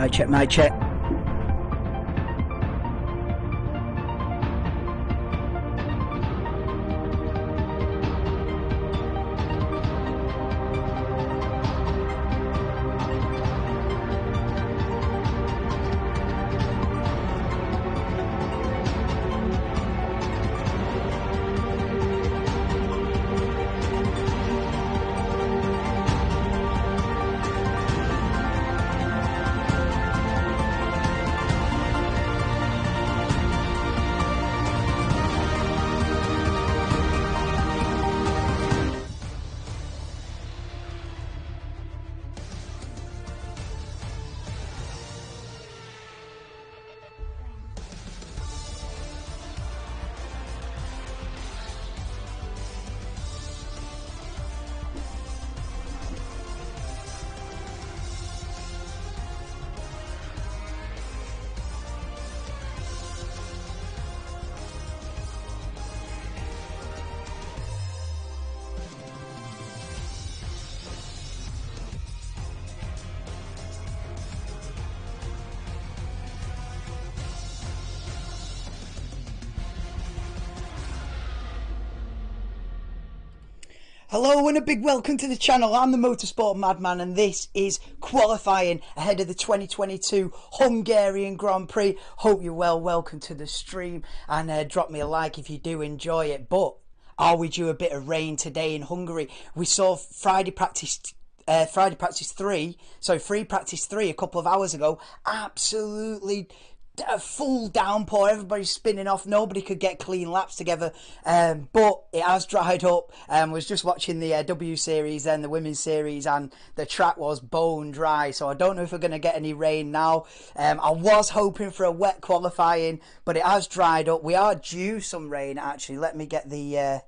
Mic check, mic check. Hello and a big welcome to the channel. I'm the Motorsport Madman and this is qualifying ahead of the 2022 Hungarian Grand Prix. Hope you're well. Welcome to the stream and drop me a like if you do enjoy it. But are we due a bit of rain today in Hungary? We saw free practice 3 a couple of hours ago. Absolutely a full downpour, everybody's spinning off, nobody could get clean laps together, but it has dried up. Was just watching the W series and the women's series and the track was bone dry, so I don't know if we're going to get any rain now. I was hoping for a wet qualifying, but it has dried up. We are due some rain actually. Let me get the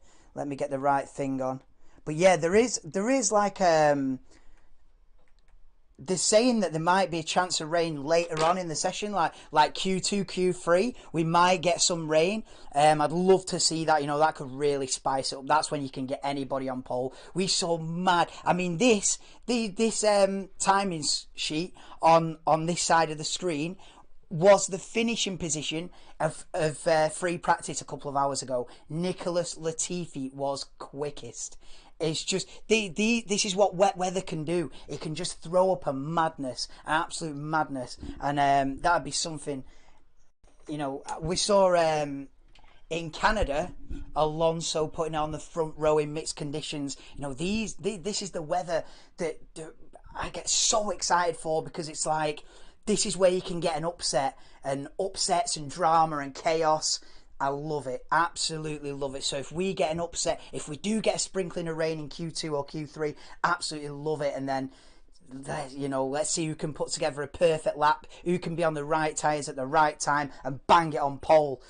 right thing on. But yeah, there is like they're saying that there might be a chance of rain later on in the session, like Q2, Q3. We might get some rain. I'd love to see that. You know, that could really spice it up. That's when you can get anybody on pole. We saw mad. I mean, this timing sheet on this side of the screen was the finishing position of free practice a couple of hours ago. Nicholas Latifi was quickest. It's just this is what wet weather can do. It can just throw up a madness, an absolute madness, and that'd be something. You know, we saw in Canada Alonso putting on the front row in mixed conditions. You know, this is the weather that I get so excited for, because it's like this is where you can get an upset and upsets and drama and chaos. I love it, absolutely love it. So if we get an upset, if we do get a sprinkling of rain in Q2 or Q3, absolutely love it. And then, you know, let's see who can put together a perfect lap, who can be on the right tyres at the right time and bang it on pole.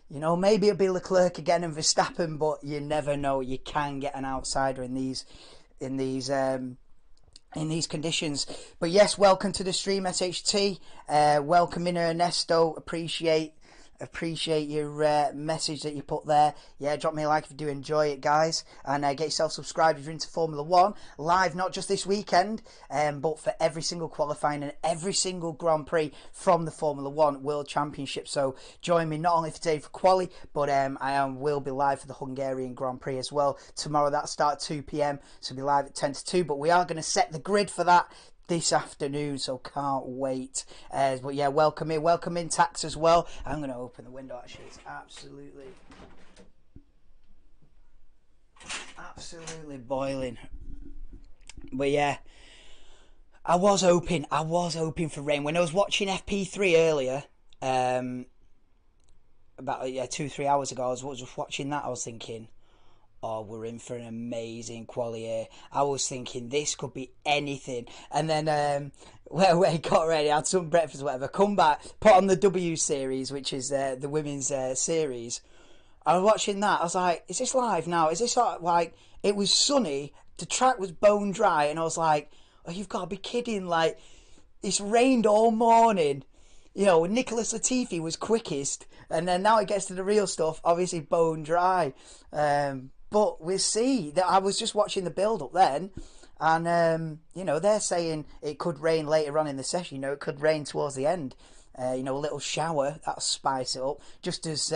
You know, maybe it'll be Leclerc again and Verstappen, but you never know. You can get an outsider in these conditions. But yes, welcome to the stream, SHT. Welcome in, Ernesto. Appreciate your message that you put there. Yeah, drop me a like if you do enjoy it, guys, and get yourself subscribed if you're into Formula 1 live, not just this weekend, but for every single qualifying and every single Grand Prix from the Formula 1 World Championship. So join me not only for today for quali, but will be live for the Hungarian Grand Prix as well tomorrow. That starts at 2 p.m, so we'll be live at 10 to 2, but we are going to set the grid for that this afternoon, so can't wait. But yeah, welcome in Tax as well. I'm going to open the window actually. It's absolutely boiling. But yeah, I was hoping for rain. When I was watching FP3 earlier, about 2-3 hours ago, I was just watching that. I was thinking, oh, we're in for an amazing quali here. I was thinking this could be anything. And then we got ready, had some breakfast, whatever, come back, put on the W series, which is the women's series. I was watching that. I was like, is this live now? Is this like, it was sunny, the track was bone dry, and I was like, oh, you've got to be kidding. Like, it's rained all morning. You know, Nicholas Latifi was quickest, and then now it gets to the real stuff, obviously bone dry. But we'll see. That I was just watching the build up then, And you know, they're saying it could rain later on in the session. You know, it could rain towards the end. You know, a little shower, that'll spice it up. Just as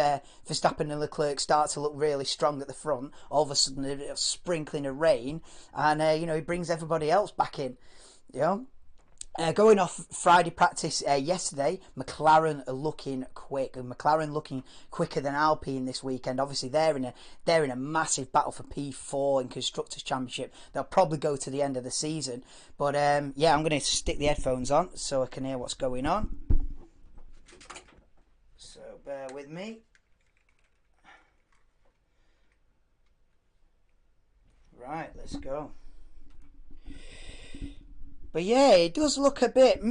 Verstappen and Leclerc start to look really strong at the front, all of a sudden a sprinkling of rain, and you know, it brings everybody else back in. You know, going off Friday practice yesterday, McLaren are looking quick, and McLaren looking quicker than Alpine this weekend. Obviously, they're in a massive battle for P4 in Constructors' Championship. They'll probably go to the end of the season. But yeah, I'm going to stick the headphones on so I can hear what's going on. So bear with me. Right, let's go. But yeah, it does look a bit.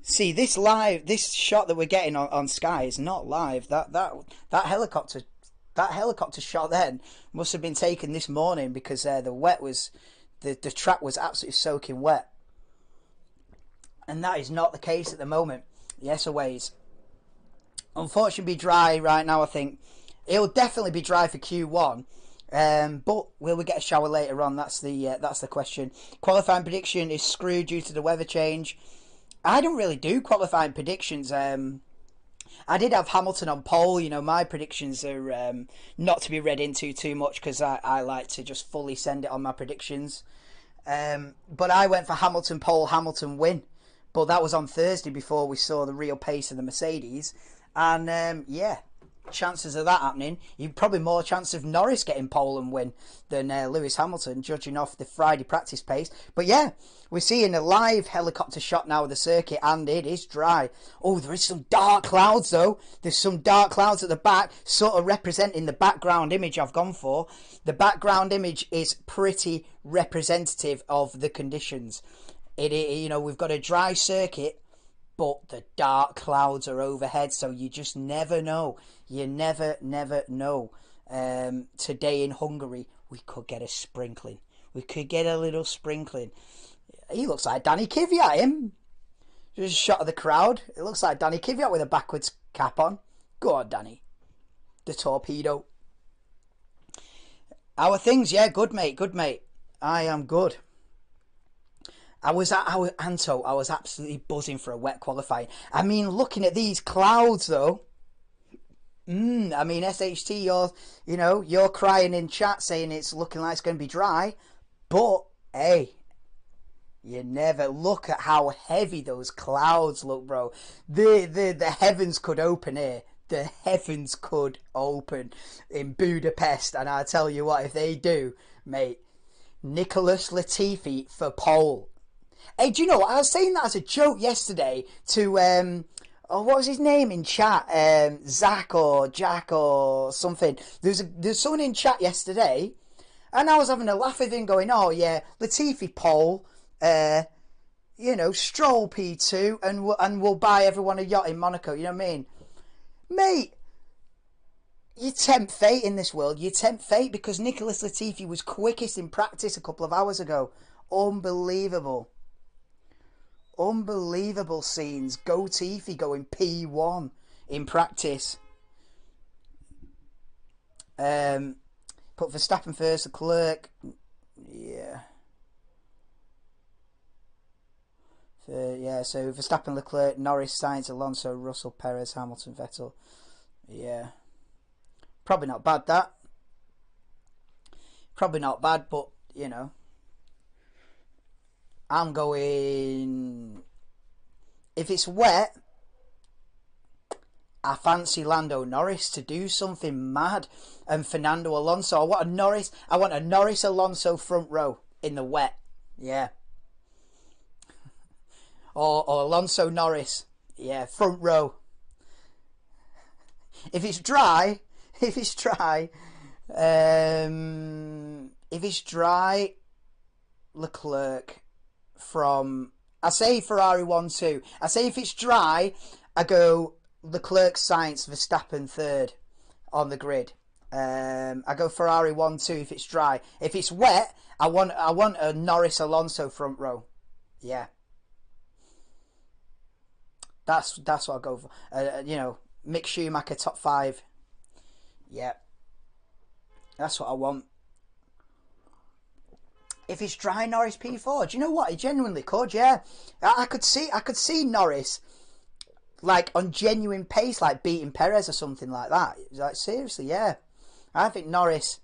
See, this shot that we're getting on Sky is not live. That helicopter shot then must have been taken this morning, because the track was absolutely soaking wet, and that is not the case at the moment. Yes, always. Unfortunately, be dry right now. I think it'll definitely be dry for Q1. But will we get a shower later on? That's the question. Qualifying prediction is screwed due to the weather change. I don't really do qualifying predictions. I did have Hamilton on pole. You know, my predictions are not to be read into too much, because I like to just fully send it on my predictions. But I went for Hamilton pole, Hamilton win. But that was on Thursday before we saw the real pace of the Mercedes. And yeah, chances of that happening, you've probably more chance of Norris getting pole and win than Lewis Hamilton, judging off the Friday practice pace. But yeah, we're seeing a live helicopter shot now of the circuit, and it is dry. Oh, there is some dark clouds though. There's some dark clouds at the back, sort of representing the background image I've gone for. The background image is pretty representative of the conditions. You know, we've got a dry circuit, but the dark clouds are overhead, so you just never know. You never know. Today in Hungary, we could get a sprinkling. We could get a little sprinkling. He looks like Danny Kvyat, him. Just a shot of the crowd. It looks like Danny Kvyat with a backwards cap on. Go on, Danny. The torpedo. Our things, yeah, good mate, good mate. I am good. I was absolutely buzzing for a wet qualifying. I mean, looking at these clouds though. I mean, SHT, you're crying in chat saying it's looking like it's going to be dry, but hey, you never look at how heavy those clouds look, bro. The heavens could open here. The heavens could open in Budapest, and I tell you what, if they do, mate, Nicholas Latifi for pole. Hey, do you know what? I was saying that as a joke yesterday to what was his name in chat? Zach or Jack or something. There's someone in chat yesterday, and I was having a laugh with him, going, "Oh yeah, Latifi pole, Stroll P2, and we'll buy everyone a yacht in Monaco." You know what I mean, mate? You tempt fate in this world. You tempt fate, because Nicholas Latifi was quickest in practice a couple of hours ago. Unbelievable. Unbelievable scenes. Go Tiffy going P1 in practice. Put Verstappen first, Leclerc. Yeah. So Verstappen, Leclerc, Norris, Sainz, Alonso, Russell, Perez, Hamilton, Vettel. Yeah. Probably not bad, that. Probably not bad, but, you know. I'm going... If it's wet, I fancy Lando Norris to do something mad. And Fernando Alonso. I want a Norris Alonso front row in the wet. Yeah. Or Alonso Norris. Yeah, front row. If it's dry, Leclerc from, I say Ferrari 1-2. I say if it's dry, I go Leclerc, Sainz, Verstappen third on the grid. I go Ferrari 1-2 if it's dry. If it's wet, I want a Norris Alonso front row. Yeah. That's what I go for. Mick Schumacher top 5. Yeah. That's what I want. If it's dry, Norris P4. Do you know what? He genuinely could, yeah. I could see Norris like on genuine pace, like beating Perez or something like that. Like seriously, yeah. I think Norris,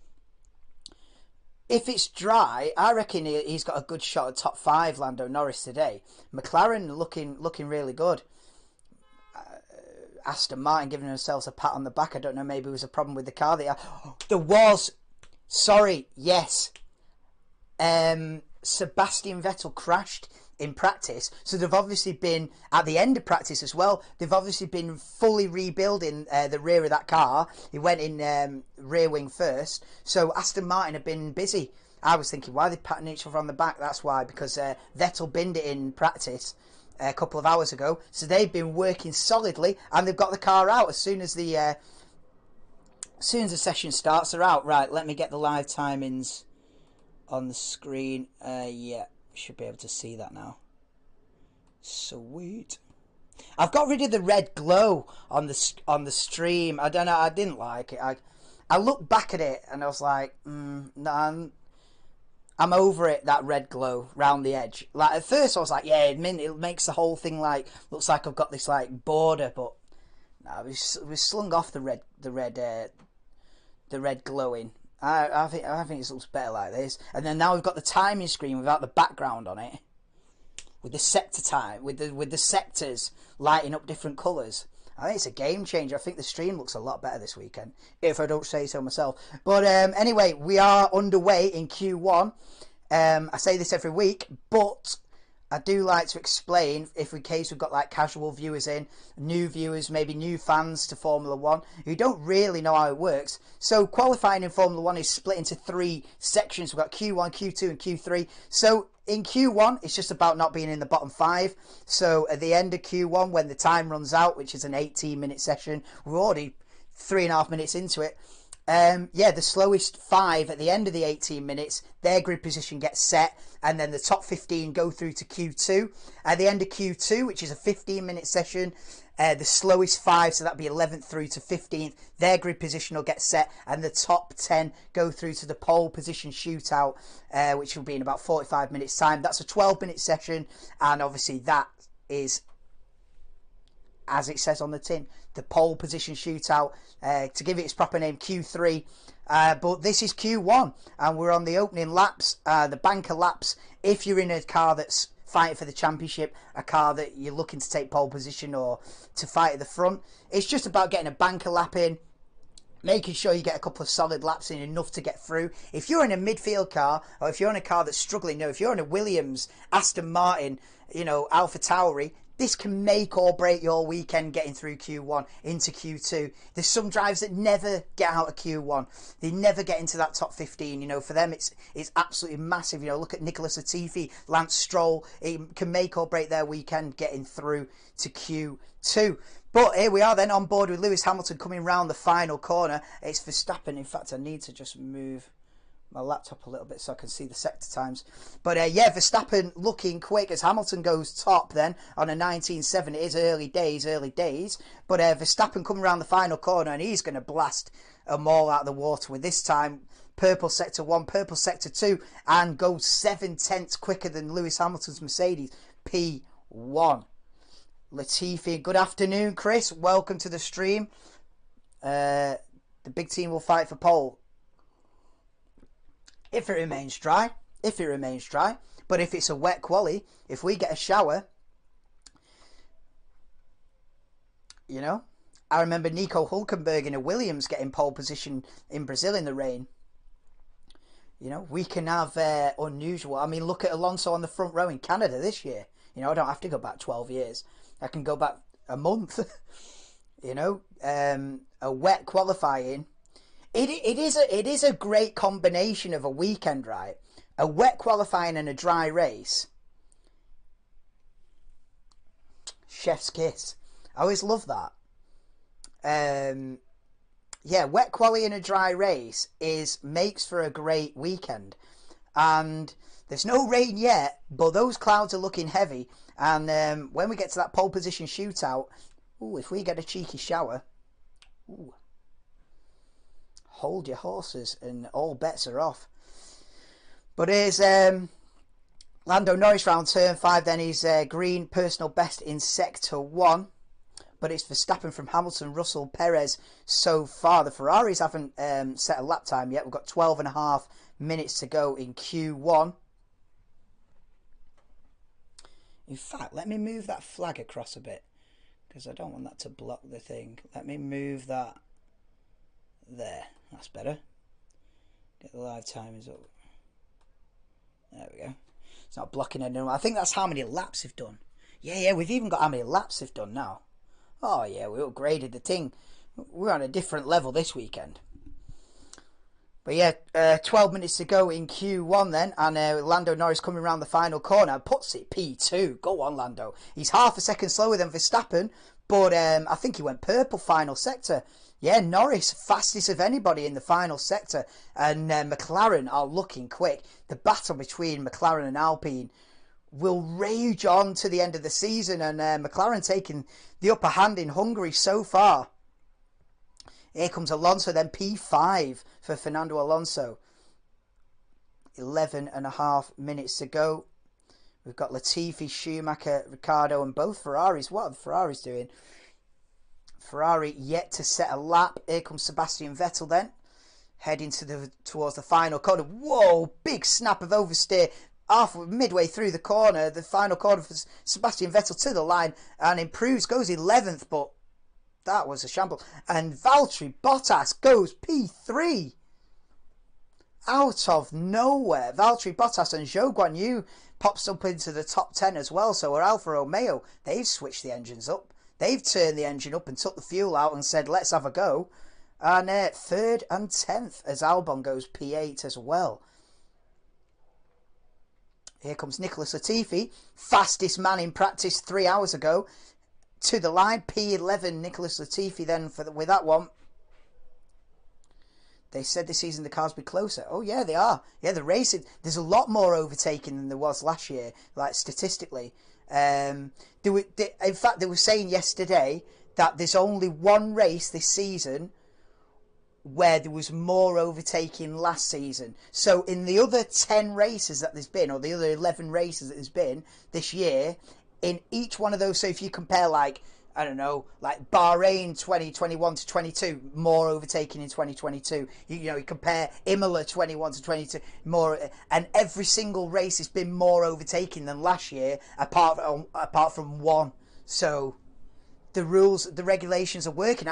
if it's dry, I reckon he's got a good shot at top 5. Lando Norris today. McLaren looking really good. Aston Martin giving themselves a pat on the back. I don't know, maybe it was a problem with the car. There was. Sorry, yes. Sebastian Vettel crashed in practice, so they've obviously been at the end of practice as well. They've obviously been fully rebuilding the rear of that car. He went in rear wing first, so Aston Martin have been busy. I was thinking, why are they patting each other on the back? That's why, because Vettel binned it in practice a couple of hours ago, so they've been working solidly, and they've got the car out as soon as the session starts. They're out. Right, let me get the live timings on the screen. Yeah, should be able to see that now. Sweet. I've got rid of the red glow on the stream. I don't know. I didn't like it. I looked back at it and I was like, no, I'm over it. That red glow round the edge. Like at first I was like, yeah, it makes the whole thing like looks like I've got this like border, but no, we slung off the red glowing. I think it looks better like this. And then now we've got the timing screen without the background on it, with the sector time, with the sectors lighting up different colours. I think it's a game changer. I think the stream looks a lot better this weekend, if I don't say so myself. But anyway, we are underway in Q1. I say this every week, but I do like to explain, if in case we've got like casual viewers in, new viewers, maybe new fans to Formula 1, who don't really know how it works. So qualifying in Formula 1 is split into 3 sections. We've got Q1, Q2 and Q3. So in Q1, it's just about not being in the bottom 5. So at the end of Q1, when the time runs out, which is an 18-minute session, we're already 3.5 minutes into it. The slowest 5 at the end of the 18 minutes, their grid position gets set, and then the top 15 go through to Q2. At the end of Q2, which is a 15-minute session, the slowest 5, so that'd be 11th through to 15th, their grid position will get set, and the top 10 go through to the pole position shootout, which will be in about 45 minutes time. That's a 12-minute session, and obviously that is, as it says on the tin, the pole position shootout, to give it its proper name, Q3. But this is Q1, and we're on the opening laps, the banker laps. If you're in a car that's fighting for the championship, a car that you're looking to take pole position or to fight at the front, it's just about getting a banker lap in, making sure you get a couple of solid laps in, enough to get through. If you're in a midfield car, or if you're in a car that's struggling, if you're in a Williams, Aston Martin, Alpha Tauri, this can make or break your weekend getting through Q1 into Q2. There's some drivers that never get out of Q1. They never get into that top 15. For them, it's absolutely massive. Look at Nicholas Latifi, Lance Stroll. It can make or break their weekend getting through to Q2. But here we are then on board with Lewis Hamilton coming round the final corner. It's Verstappen. In fact, I need to just move my laptop a little bit so I can see the sector times. But Verstappen looking quick as Hamilton goes top then on a 19.7. It is early days. But Verstappen coming around the final corner, and he's going to blast them all out of the water with this time purple sector 1, purple sector 2, and go 7/10 quicker than Lewis Hamilton's Mercedes P1. Latifi, good afternoon, Chris. Welcome to the stream. The big team will fight for pole. If it remains dry. But if it's a wet quali, if we get a shower, I remember Nico Hülkenberg in a Williams getting pole position in Brazil in the rain. We can have unusual. I mean, look at Alonso on the front row in Canada this year. I don't have to go back 12 years. I can go back a month. A wet qualifying. It is a great combination of a weekend, right? A wet qualifying and a dry race. Chef's kiss. I always love that. Wet quali and a dry race makes for a great weekend. And there's no rain yet, but those clouds are looking heavy. And when we get to that pole position shootout, if we get a cheeky shower, hold your horses and all bets are off. But here's Lando Norris round turn 5. Then he's green personal best in sector 1. But it's Verstappen from Hamilton, Russell, Perez so far. The Ferraris haven't set a lap time yet. We've got 12.5 minutes to go in Q1. In fact, let me move that flag across a bit, because I don't want that to block the thing. Let me move that there. That's better. Get the live timers up. There we go. It's not blocking anyone. I think that's how many laps they've done. Yeah, we've even got how many laps they've done now. Oh yeah, we upgraded the thing. We're on a different level this weekend. But yeah, 12 minutes to go in Q1 then, and Lando Norris coming around the final corner, puts it P2. Go on, Lando. He's half a second slower than Verstappen, but I think he went purple final sector. Yeah, Norris, fastest of anybody in the final sector, and McLaren are looking quick. The battle between McLaren and Alpine will rage on to the end of the season, and McLaren taking the upper hand in Hungary so far. Here comes Alonso, then P5 for Fernando Alonso. 11.5 minutes to go. We've got Latifi, Schumacher, Ricciardo, and both Ferraris. What are the Ferraris doing? Ferrari yet to set a lap. Here comes Sebastian Vettel then, heading towards the final corner. Whoa, big snap of oversteer. Midway through the corner, the final corner for Sebastian Vettel to the line and improves, goes 11th, but that was a shamble. And Valtteri Bottas goes P3 out of nowhere. Valtteri Bottas and Zhou Guanyu pops up into the top 10 as well. So are Alfa Romeo. They've switched the engines up. They've turned the engine up and took the fuel out and said, let's have a go. And 3rd and 10th as Albon goes P8 as well. Here comes Nicholas Latifi, fastest man in practice 3 hours ago. To the line, P11, Nicholas Latifi then with that one. They said this season the cars be closer. Oh yeah, they are. Yeah, the racing, there's a lot more overtaking than there was last year, like statistically. In fact, they were saying yesterday that there's only one race this season where there was more overtaking last season. So in the other 10 races that there's been, or the other 11 races that there's been this year, in each one of those, so if you compare like, I don't know, like Bahrain 2021 to 22, more overtaking in 2022. You compare Imola 21 to 22, more, and every single race has been more overtaking than last year, apart from one. So the rules, the regulations are working.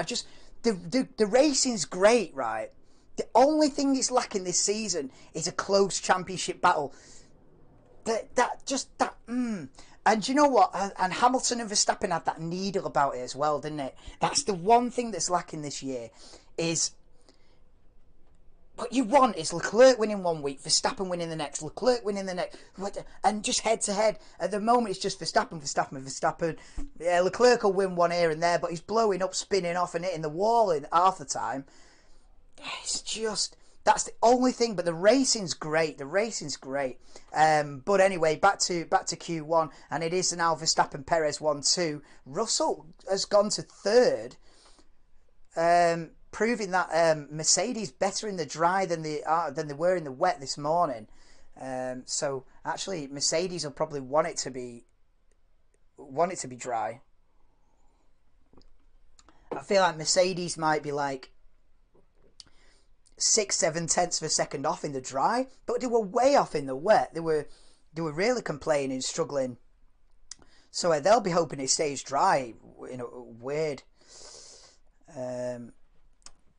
The racing's great, right? The only thing it's lacking this season is a close championship battle. And you know what? And Hamilton and Verstappen had that needle about it as well, didn't it? That's the one thing that's lacking this year. Is what you want is Leclerc winning 1 week, Verstappen winning the next, Leclerc winning the next, and just head to head. At the moment, it's just Verstappen. Yeah, Leclerc will win one here and there, but he's blowing up, spinning off, and hitting the wall in half the time. It's just, that's the only thing. But the racing's great. But anyway, back to Q1, and it is now Verstappen, Perez 1-2. Russell has gone to 3rd. Proving that Mercedes better in the dry than they were in the wet this morning. So actually, Mercedes will probably want it to be dry. I feel like Mercedes might be like 6-7 tenths of a second off in the dry, but they were way off in the wet. They were really complaining, struggling. So they'll be hoping it stays dry. Weird.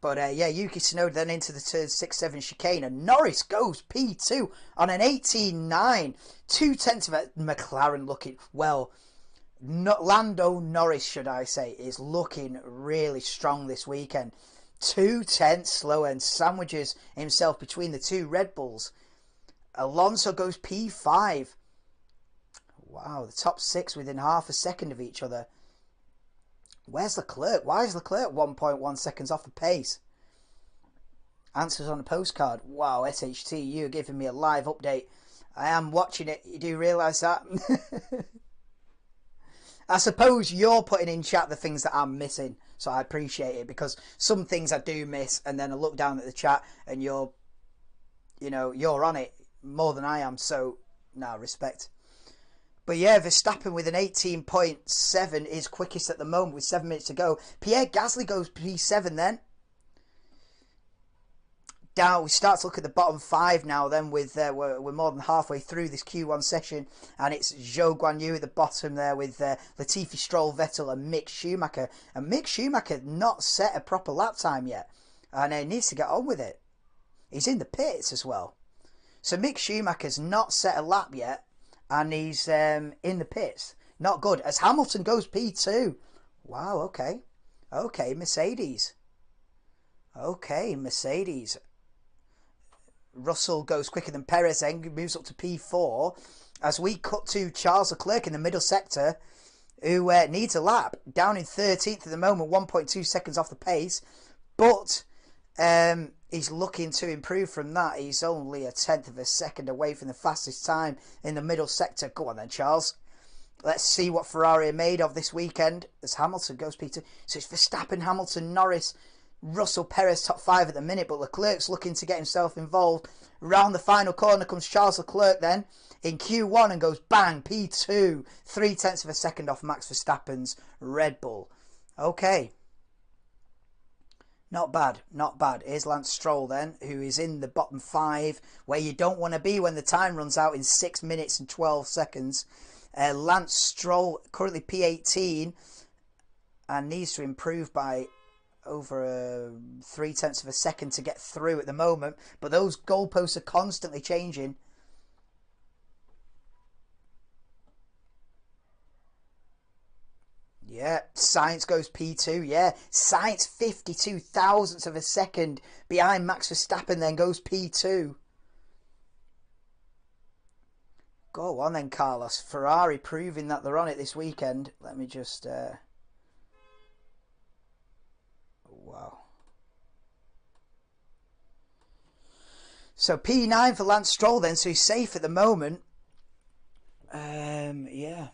But Yuki Tsunoda then into the turn 6-7 chicane, and Norris goes P2 on an 18.9. 2 tenths of a McLaren looking, well, Lando Norris, should I say, is looking really strong this weekend. 2 tenths slower and sandwiches himself between the two Red Bulls. Alonso goes P5. Wow, the top 6 within half a second of each other. Where's Leclerc? Why is Leclerc 1.1 seconds off the pace? Answers on a postcard. Wow, SHT, you're giving me a live update. I am watching it. You do realise that? I suppose you're putting in chat the things that I'm missing. So I appreciate it, because some things I do miss, and then I look down at the chat and you're on it. more than I am, so nah, respect. But yeah, Verstappen with an 18.7 is quickest at the moment with 7 minutes to go. Pierre Gasly goes P7 then. Down, we start to look at the bottom 5 now then with we're more than halfway through this Q1 session, and it's Zhou Guanyu at the bottom there with Latifi, Stroll, Vettel and Mick Schumacher. And Mick Schumacher not set a proper lap time yet, and he needs to get on with it. He's in the pits as well. So Mick Schumacher's not set a lap yet, and he's in the pits. Not good. As Hamilton goes P2. Wow, okay. Okay, Mercedes. Okay, Mercedes. Russell goes quicker than Perez then, moves up to P4. As we cut to Charles Leclerc in the middle sector, who needs a lap. Down in 13th at the moment, 1.2 seconds off the pace. But he's looking to improve from that. He's only a tenth of a second away from the fastest time in the middle sector. Go on then, Charles. Let's see what Ferrari are made of this weekend as Hamilton goes P2. So it's Verstappen, Hamilton, Norris, Russell, Perez top 5 at the minute, but Leclerc's looking to get himself involved. Round the final corner comes Charles Leclerc then in Q1 and goes bang, P2. 0.3 of a second off Max Verstappen's Red Bull. Okay. Not bad, not bad. Here's Lance Stroll then, who is in the bottom 5, where you don't want to be when the time runs out in 6 minutes and 12 seconds. Lance Stroll, currently P18, and needs to improve by over 0.3 of a second to get through at the moment. But those goalposts are constantly changing. Yeah, Sainz goes P2. Yeah, Sainz 52 thousandths of a second behind Max Verstappen, then goes P2. Go on then, Carlos. Ferrari proving that they're on it this weekend. Let me just... Wow. So P9 for Lance Stroll then, so he's safe at the moment. Yeah.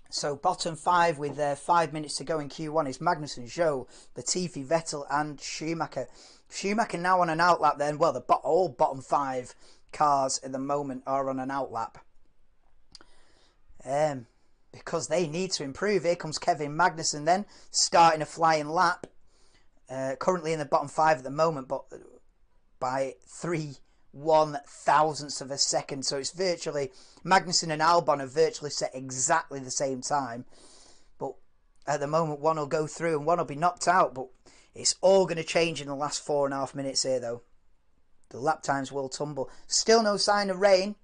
So bottom 5 with 5 minutes to go in Q1 is Magnussen, Zhou, Latifi, Vettel and Schumacher. Schumacher now on an outlap then. Well, all bottom 5 cars at the moment are on an outlap. Because they need to improve. Here comes Kevin Magnussen then, starting a flying lap. Currently in the bottom 5 at the moment, but by 3/1 thousandths of a second. So it's virtually, Magnussen and Albon are virtually set exactly the same time. But at the moment, one will go through and one will be knocked out. But it's all going to change in the last 4.5 minutes here, though. The lap times will tumble. Still no sign of rain.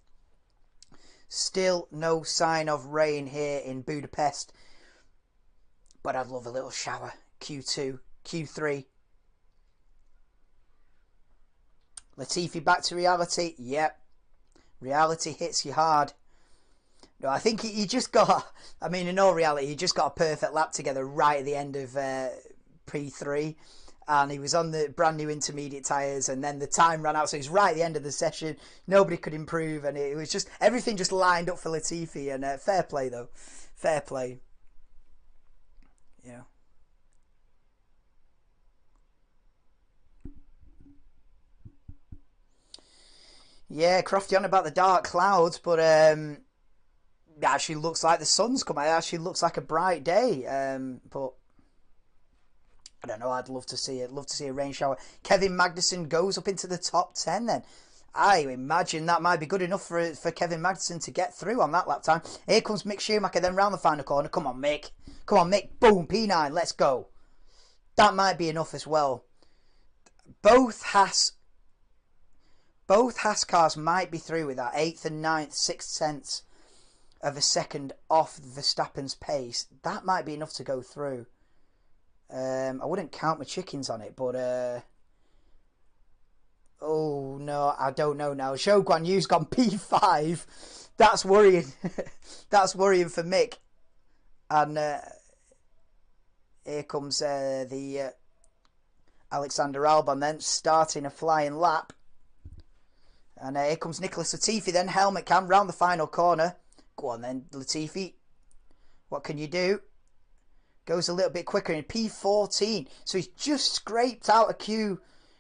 Still no sign of rain here in Budapest. But I'd love a little shower. Q2, Q3. Latifi back to reality. Yep. Reality hits you hard. No, I think he just got... I mean, in all reality, he just got a perfect lap together right at the end of P3. And he was on the brand new intermediate tyres, and then the time ran out, so he's right at the end of the session. Nobody could improve, and it was just everything just lined up for Latifi. And fair play though, fair play. Yeah. Yeah, Crofty on about the dark clouds, but it actually looks like the sun's come out. It actually looks like a bright day, but. I don't know, I'd love to see it. Love to see a rain shower. Kevin Magnussen goes up into the top 10 then. I imagine that might be good enough for Kevin Magnussen to get through on that lap time. Here comes Mick Schumacher then round the final corner. Come on, Mick. Come on, Mick. Boom, P9. Let's go. That might be enough as well. Both Haas cars might be through with that. 8th and 9th, 0.6 of a second off Verstappen's pace. That might be enough to go through. I wouldn't count my chickens on it, but oh no, I don't know now. Zhou Guanyu's gone P5. That's worrying. That's worrying for Mick. And here comes the Alexander Albon then starting a flying lap. And here comes Nicholas Latifi then, helmet cam round the final corner. Go on then, Latifi. What can you do? goes a little bit quicker in P14. So he's just scraped out a Q.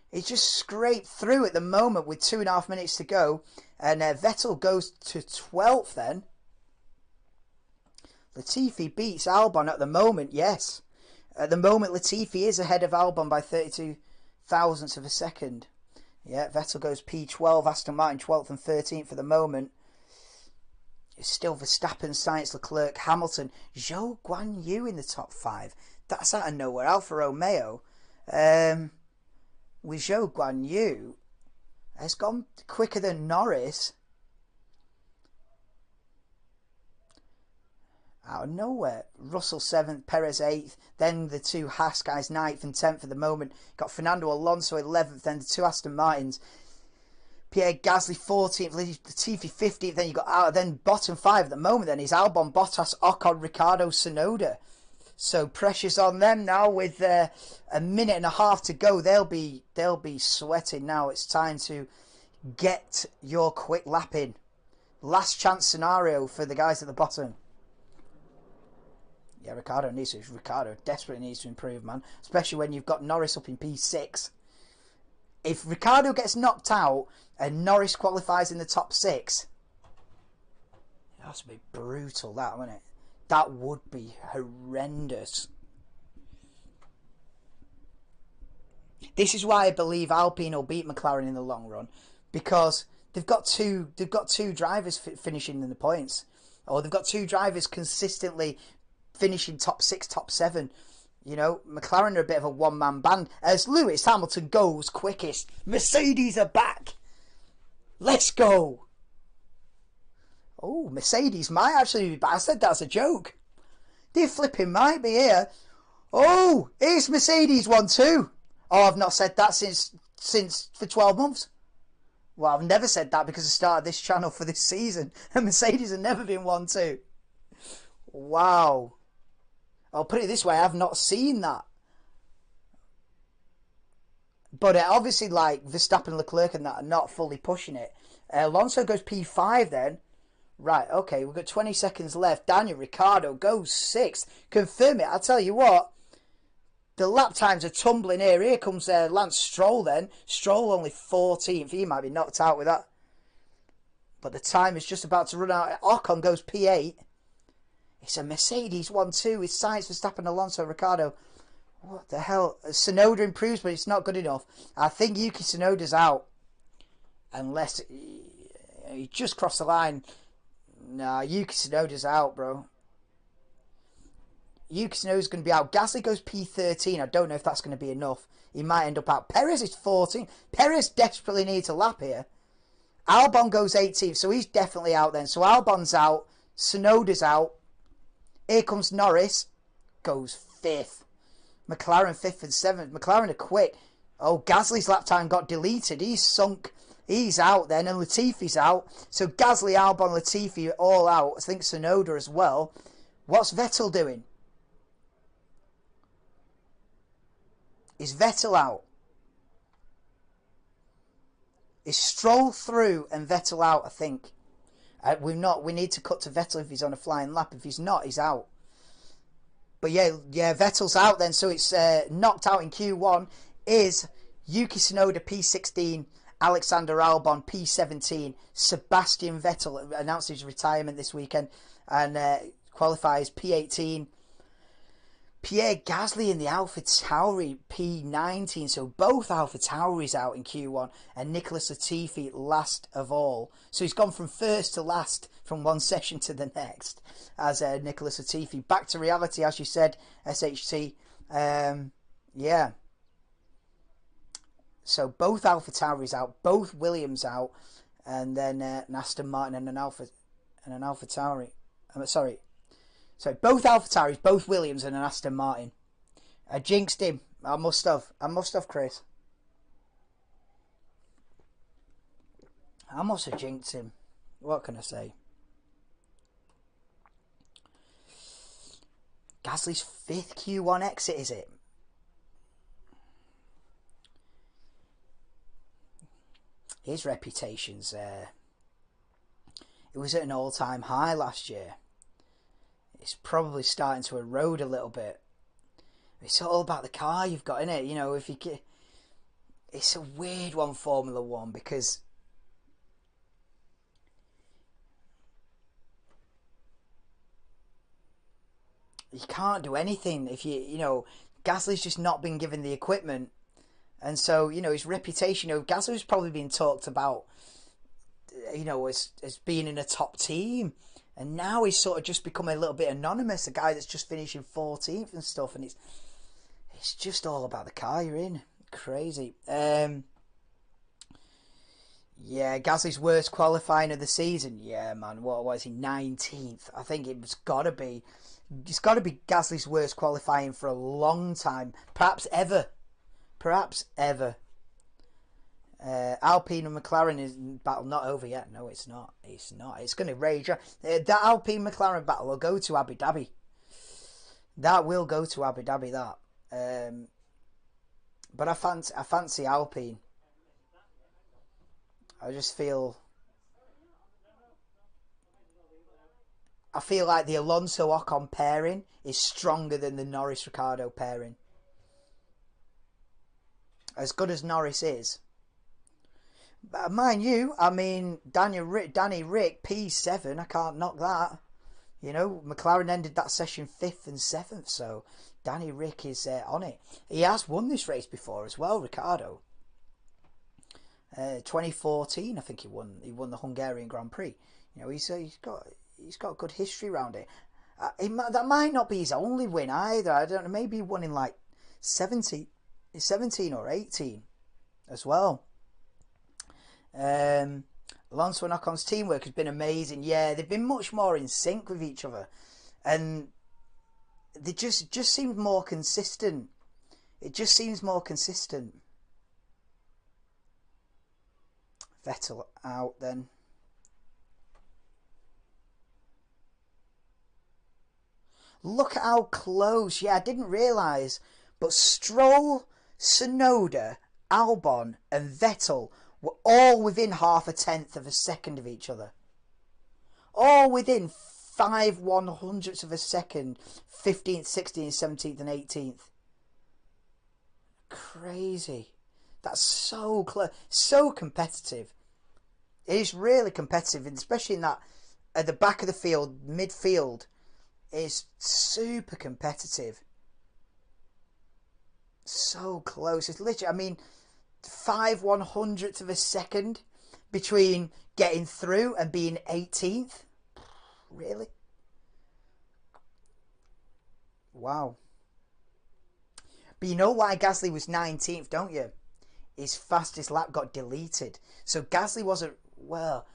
He's just scraped through at the moment with 2.5 minutes to go. And Vettel goes to 12th then. Latifi beats Albon at the moment, yes. At the moment, Latifi is ahead of Albon by 32 thousandths of a second. Yeah, Vettel goes P12, Aston Martin 12th and 13th for the moment. It's still Verstappen, Sainz, Leclerc, Hamilton, Zhou Guanyu in the top 5. That's out of nowhere. Alfa Romeo, with Zhou Guanyu, has gone quicker than Norris. Out of nowhere. Russell 7th, Perez 8th, then the two Haas guys 9th and 10th for the moment. Got Fernando Alonso 11th, then the two Aston Martins. Pierre Gasly 14th, Latifi 15th, then you got then bottom 5 at the moment then is Albon, Bottas, Ocon, Ricciardo, Tsunoda. So pressure's on them now with a minute and a half to go. They'll be sweating now. It's time to get your quick lap in. Last chance scenario for the guys at the bottom. Yeah, Ricciardo desperately needs to improve, man. Especially when you've got Norris up in P6. If Ricciardo gets knocked out and Norris qualifies in the top 6, it has to be brutal, that, wouldn't it? That would be horrendous. This is why I believe Alpine will beat McLaren in the long run, because they've got two drivers finishing in the points, or they've got two drivers consistently finishing top 6, top 7. You know, McLaren are a bit of a one-man band. As Lewis Hamilton goes quickest, Mercedes are back. Let's go. Oh, Mercedes might actually be back. I said that as a joke. They flipping might be here. Oh, it's Mercedes 1-2. Oh, I've not said that since for 12 months. Well, I've never said that because I started this channel for this season. And Mercedes have never been 1-2. Wow. I'll put it this way, I've not seen that. But obviously, like, Verstappen, Leclerc and that are not fully pushing it. Alonso goes P5 then. Right, okay, we've got 20 seconds left. Daniel Ricciardo goes 6th. Confirm it, I'll tell you what. The lap times are tumbling here. Here comes Lance Stroll then. Stroll only 14th. He might be knocked out with that. But the time is just about to run out. Ocon goes P8. It's a Mercedes 1-2 with Sainz, Verstappen, Alonso, Ricciardo. What the hell? Tsunoda improves, but it's not good enough. I think Yuki Tsunoda's out. Unless he just crossed the line. Nah, Yuki Tsunoda's out, bro. Yuki Tsunoda's going to be out. Gasly goes P13. I don't know if that's going to be enough. He might end up out. Perez is 14. Perez desperately needs a lap here. Albon goes 18th, so he's definitely out then. So Albon's out. Tsunoda's out. Here comes Norris. Goes 5th. McLaren 5th and 7th. McLaren are quick. Oh, Gasly's lap time got deleted. He's sunk. He's out then. And Latifi's out. So Gasly, Albon, Latifi are all out. I think Tsunoda as well. What's Vettel doing? Is Vettel out? Is Stroll through and Vettel out, I think. We need to cut to Vettel if he's on a flying lap. If he's not, he's out. But yeah, Vettel's out then. So it's knocked out in Q1 is Yuki Tsunoda P16, Alexander Albon P17, Sebastian Vettel announced his retirement this weekend and qualifies P18. Pierre Gasly in the AlphaTauri P19, so both AlphaTauris out in Q1, and Nicholas Latifi last of all. So he's gone from first to last from one session to the next as Nicholas Latifi. Back to reality, as you said, SHT. Yeah. So both AlphaTauris out, both Williams out, and then an Aston Martin and an AlphaTauri. So both AlphaTauris, both Williams and an Aston Martin. I jinxed him. I must have, Chris. I must have jinxed him. What can I say? Gasly's 5th Q1 exit, is it? His reputation's... it was at an all-time high last year. It's probably starting to erode a little bit. It's all about the car you've got in it. You know, if you get, it's a weird one, Formula One, because you can't do anything if you know, Gasly's just not been given the equipment, and so you know his reputation. You know, Gasly's probably been talked about, you know, as being in a top team, and now he's sort of just become a little bit anonymous. A guy that's just finishing 14th and stuff, and it's just all about the car you're in. Crazy. Yeah, Gasly's worst qualifying of the season. Yeah, man. What was he? 19th. I think it's got to be. It's got to be Gasly's worst qualifying for a long time, perhaps ever. Perhaps ever. Alpine and McLaren is battle not over yet. No, it's not. It's not. It's going to rage. That Alpine McLaren battle will go to Abu Dhabi. That will go to Abu Dhabi. That. But I fancy Alpine. I just feel. I feel like the Alonso Ocon pairing is stronger than the Norris Ricciardo pairing. As good as Norris is. But mind you, I mean, Danny Rick P7, I can't knock that. You know, McLaren ended that session 5th and 7th, so Danny Rick is on it. He has won this race before as well, Ricciardo. 2014, I think he won the Hungarian Grand Prix. You know, he's got good history around it. That might not be his only win either. I don't know. Maybe he won in like 17 or 18 as well. Alonso and Ocon's teamwork has been amazing. Yeah, they've been much more in sync with each other, and they just seemed more consistent. It just seems more consistent. Vettel out then. Look at how close. Yeah, I didn't realise, but Stroll, Tsunoda, Albon and Vettel were all within half a tenth of a second of each other. All within 5/100ths of a second. 15th, 16th, 17th and 18th. Crazy. That's so close. So competitive. It is really competitive, especially in that at the back of the field, midfield is super competitive. So close. It's literally, I mean, 5/100ths of a second between getting through and being 18th. Really? Wow. But you know why Gasly was 19th, don't you? His fastest lap got deleted. So Gasly wasn't, well,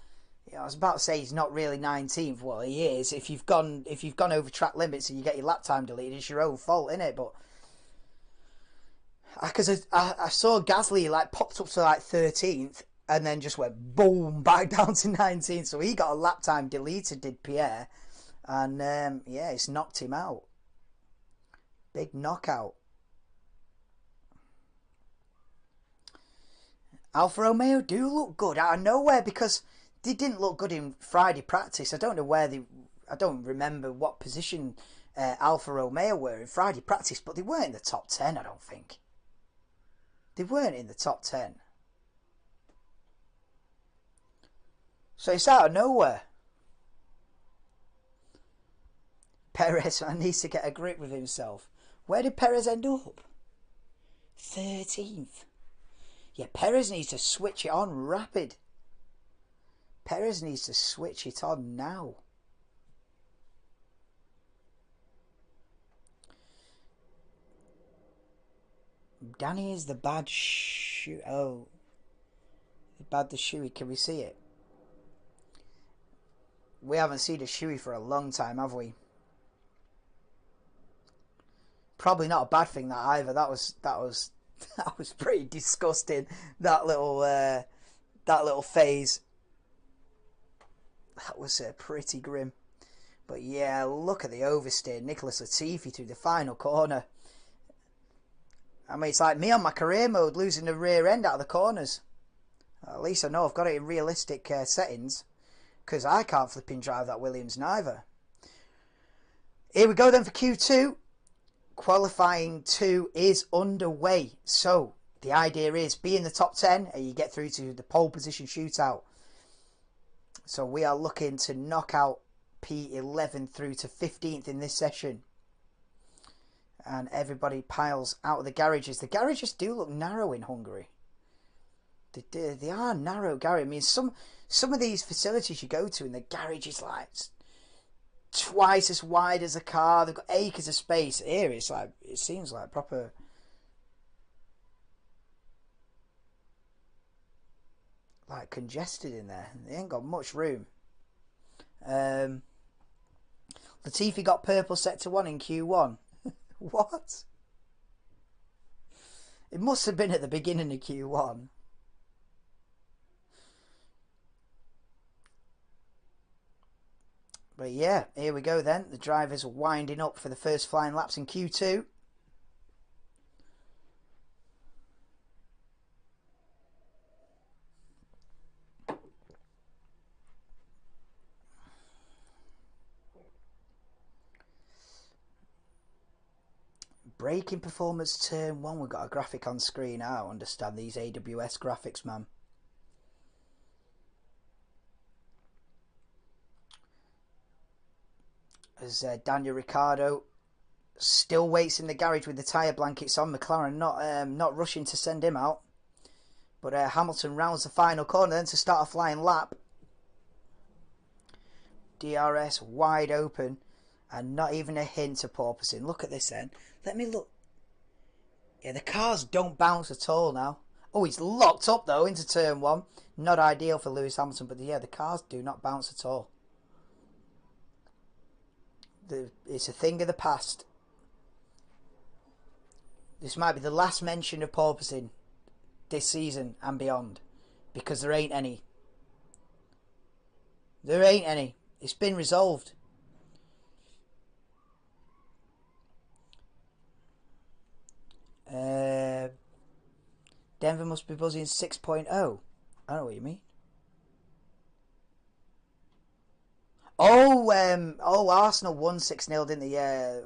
I was about to say he's not really 19th. Well, he is. If you've gone over track limits and you get your lap time deleted, it's your own fault, isn't it? But because I saw Gasly like popped up to like 13th and then just went boom back down to 19th. So he got a lap time deleted, did Pierre, and yeah, it's knocked him out. Big knockout. Alfa Romeo do look good out of nowhere because they didn't look good in Friday practice. I don't know where I don't remember what position Alfa Romeo were in Friday practice, but they weren't in the top 10, I don't think. They weren't in the top 10. So it's out of nowhere. Perez needs to get a grip with himself. Where did Perez end up? 13th. Yeah, Perez needs to switch it on rapid. Perez needs to switch it on now. Danny is the bad shoe. Oh, the shoey. Can we see it? We haven't seen a shoey for a long time, have we? Probably not a bad thing that either. That was pretty disgusting. That little phase. That was pretty grim. But yeah, look at the oversteer. Nicholas Latifi through the final corner. I mean, it's like me on my career mode, losing the rear end out of the corners. At least I know I've got it in realistic settings, because I can't flipping drive that Williams neither. Here we go then for Q2. Qualifying 2 is underway. So the idea is be in the top 10 and you get through to the pole position shootout. So we are looking to knock out P11 through to 15th in this session. And everybody piles out of the garages. The garages do look narrow in Hungary. They are narrow garage. I mean, some of these facilities you go to and the garage is like twice as wide as a car. They've got acres of space. Here it's like, it seems like proper, like congested in there. They ain't got much room. Latifi got purple sector 1 in Q1. What? It must have been at the beginning of Q1. But yeah, here we go then. The drivers are winding up for the first flying laps in Q2. Braking performance turn 1. We've got a graphic on screen. I don't understand these AWS graphics, man. As Daniel Ricciardo still waits in the garage with the tyre blankets on. McLaren not rushing to send him out. But Hamilton rounds the final corner then to start a flying lap. DRS wide open and not even a hint of porpoising. Look at this then. Let me look. Yeah, the cars don't bounce at all now. Oh, he's locked up though into turn 1. Not ideal for Lewis Hamilton, but yeah, the cars do not bounce at all. It's a thing of the past. This might be the last mention of porpoising this season and beyond, because there ain't any. There ain't any. It's been resolved. Denver must be buzzing 6.0. I don't know what you mean. Oh, Arsenal won 6-0, didn't they? Yeah.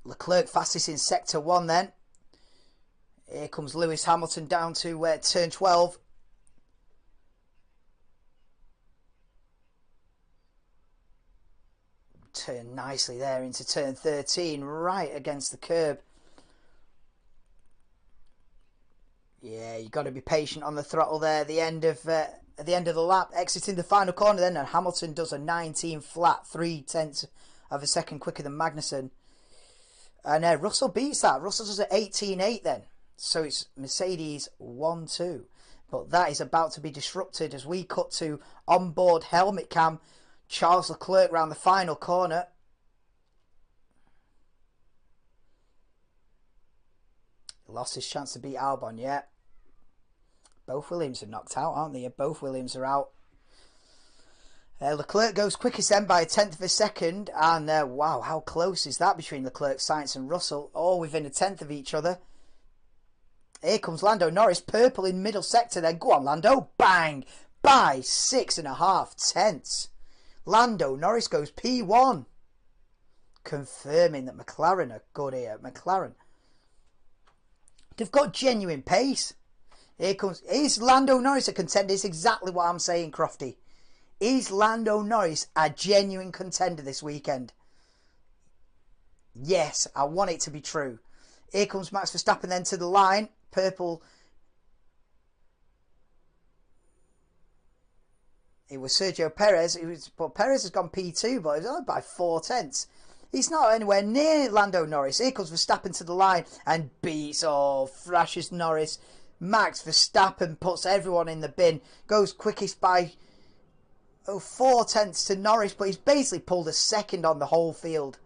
Leclerc fastest in sector 1 then. Here comes Lewis Hamilton down to turn 12. Turn nicely there into turn 13, right against the curb. Yeah, you've got to be patient on the throttle there at the end of the lap, exiting the final corner then, and Hamilton does a 19 flat, 0.3 of a second quicker than Magnussen. And Russell beats that. Russell does an 18.8 then. So it's Mercedes 1-2. But that is about to be disrupted as we cut to onboard helmet cam. Charles Leclerc round the final corner. Lost his chance to beat Albon, yeah. Both Williams are knocked out, aren't they? Both Williams are out. Leclerc goes quickest then by 1/10 of a second. And wow, how close is that between Leclerc, Sainz and Russell? All within 1/10 of each other. Here comes Lando Norris, purple in middle sector then. Go on, Lando. Bang! By 6.5 Lando Norris goes P1. Confirming that McLaren are good here. McLaren. They've got genuine pace. Here comes. Is Lando Norris a contender? It's exactly what I'm saying, Crofty. Is Lando Norris a genuine contender this weekend? Yes, I want it to be true. Here comes Max Verstappen then to the line. Purple. It was Sergio Perez. But Perez has gone P2, but it was only by 0.4. He's not anywhere near Lando Norris. Here comes Verstappen to the line and beats, thrashes Norris. Max Verstappen puts everyone in the bin. Goes quickest by 0.4 to Norris, but he's basically pulled a second on the whole field.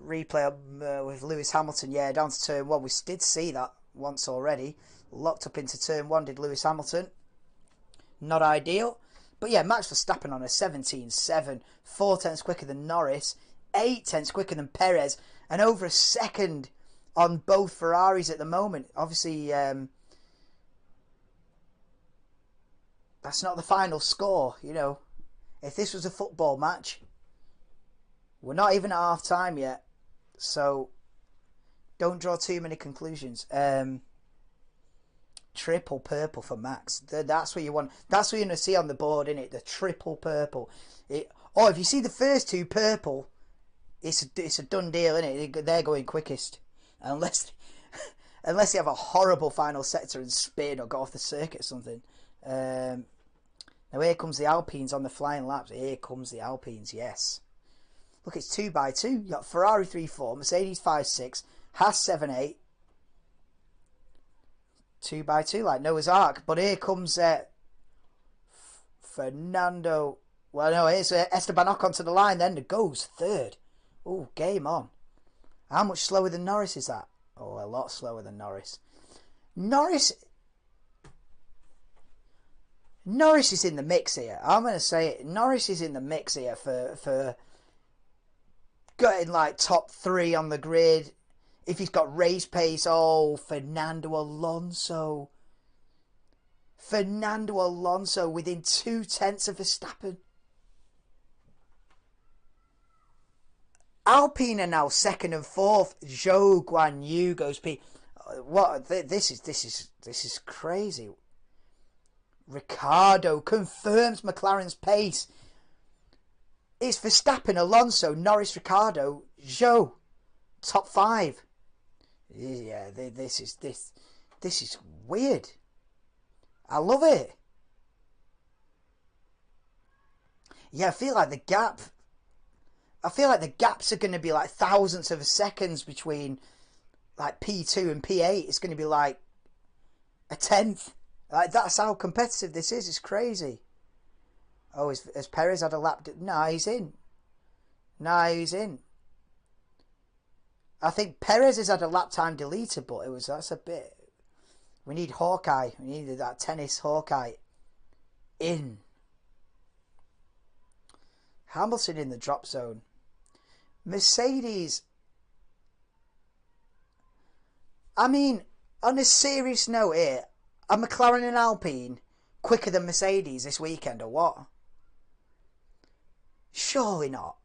Replay with Lewis Hamilton, yeah, down to turn 1. We did see that once already. Locked up into turn 1 did Lewis Hamilton. Not ideal. But yeah, Max Verstappen on a 17.7. 0.4 quicker than Norris. 0.8 quicker than Perez. And over a second on both Ferraris at the moment. Obviously, That's not the final score, you know. If this was a football match, we're not even at half time yet, so don't draw too many conclusions. Triple purple for Max. That's what you want. That's what you're going to see on the board, isn't it? The triple purple. If you see the first two purple, it's a done deal, isn't it? They're going quickest. Unless they have a horrible final sector and spin or go off the circuit or something. Now here comes the Alpines on the flying laps. Here comes the Alpines, yes. Look, it's 2x2. You got Ferrari 3-4, Mercedes 5-6, Haas 7-8. 2x2 like Noah's Ark. But here comes Fernando. Well, no, here's Esteban Ocon to the line then. It goes third. Oh, game on. How much slower than Norris is that? Oh, a lot slower than Norris. Norris is in the mix here. I'm going to say it. Norris is in the mix here for getting like top 3 on the grid. If he's got race pace, Fernando Alonso. Fernando Alonso within 0.2 of Verstappen. Alpine are now 2nd and 4th. Zhou Guan Yu goes P. What? This is crazy. Ricciardo confirms McLaren's pace. It's Verstappen, Alonso, Norris, Ricciardo, Zhou, top 5. Yeah, this is weird. I love it. Yeah, I feel like the gaps are going to be like thousandths of seconds between like P2 and P8. It's going to be like a tenth. Like, that's how competitive this is. It's crazy. Oh, has Perez had a lap? No, he's in. I think Perez has had a lap time deleted, but that's a bit. We need Hawkeye. We needed that tennis Hawkeye in. Hamilton in the drop zone. Mercedes. I mean, on a serious note here, are McLaren and Alpine quicker than Mercedes this weekend or what? Surely not.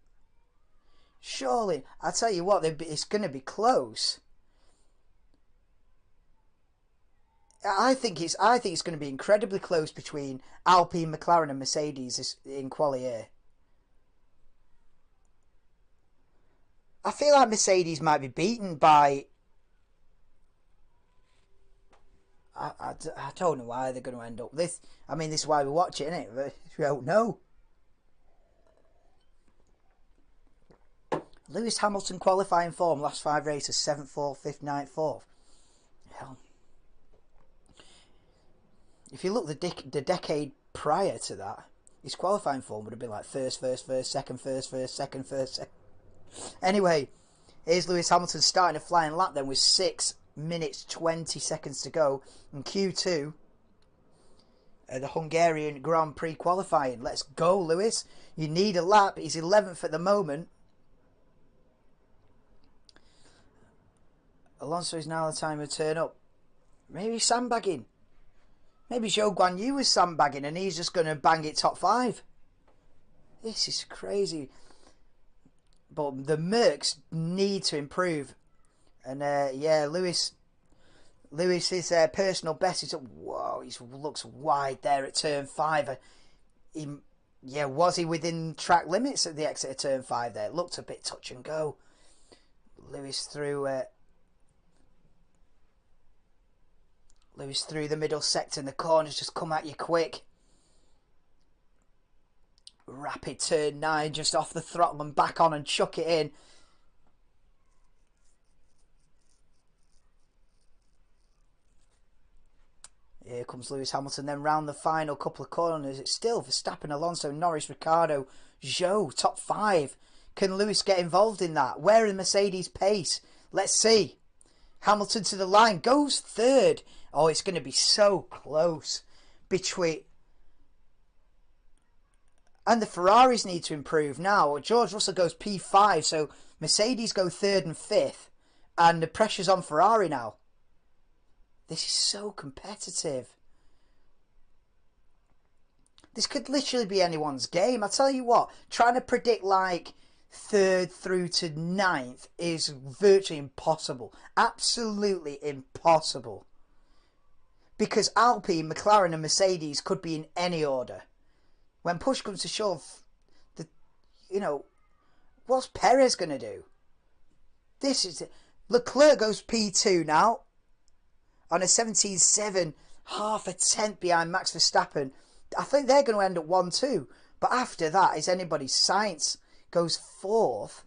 Surely. I tell you what, it's going to be close. I think it's going to be incredibly close between Alpine, McLaren and Mercedes in quali here. I feel like Mercedes might be beaten by... I don't know why they're going to end up this. I mean, this is why we watch it, isn't it? We don't know. Lewis Hamilton qualifying form, last 5 races, 7th, 4th, 5th, 9th, 4th. Hell. If you look the decade prior to that, his qualifying form would have been like first, second, second. Anyway, here's Lewis Hamilton starting a flying lap then with 6 minutes 20 seconds to go in Q2, the Hungarian Grand Prix qualifying. Let's go, Lewis. You need a lap. He's 11th at the moment. Alonso is now the time to turn up. Maybe sandbagging. Maybe Zhou Guan Yu was sandbagging and he's just going to bang it top 5. This is crazy. But the Mercs need to improve. And yeah, Lewis's personal best is up. Whoa, he looks wide there at turn 5. Was he within track limits at the exit of turn 5 there? It looked a bit touch and go. Lewis through the middle sector and the corners just come at you quick. Rapid turn 9, just off the throttle and back on and chuck it in. Here comes Lewis Hamilton then round the final couple of corners. It's still Verstappen, Alonso, Norris, Ricciardo, Zhou, top 5. Can Lewis get involved in that? Where is Mercedes' pace? Let's see. Hamilton to the line, goes 3rd. Oh, it's going to be so close between... And the Ferraris need to improve now. George Russell goes P5, so Mercedes go 3rd and 5th. And the pressure's on Ferrari now. This is so competitive. This could literally be anyone's game. I tell you what, trying to predict like 3rd through to 9th is virtually impossible. Absolutely impossible. Because Alpine, McLaren and Mercedes could be in any order. When push comes to shove, what's Perez going to do? This is... Leclerc goes P2 now. On a 17.7, half a tenth behind Max Verstappen. I think they're going to end up 1-2. But after that is anybody's. Sainz goes 4th.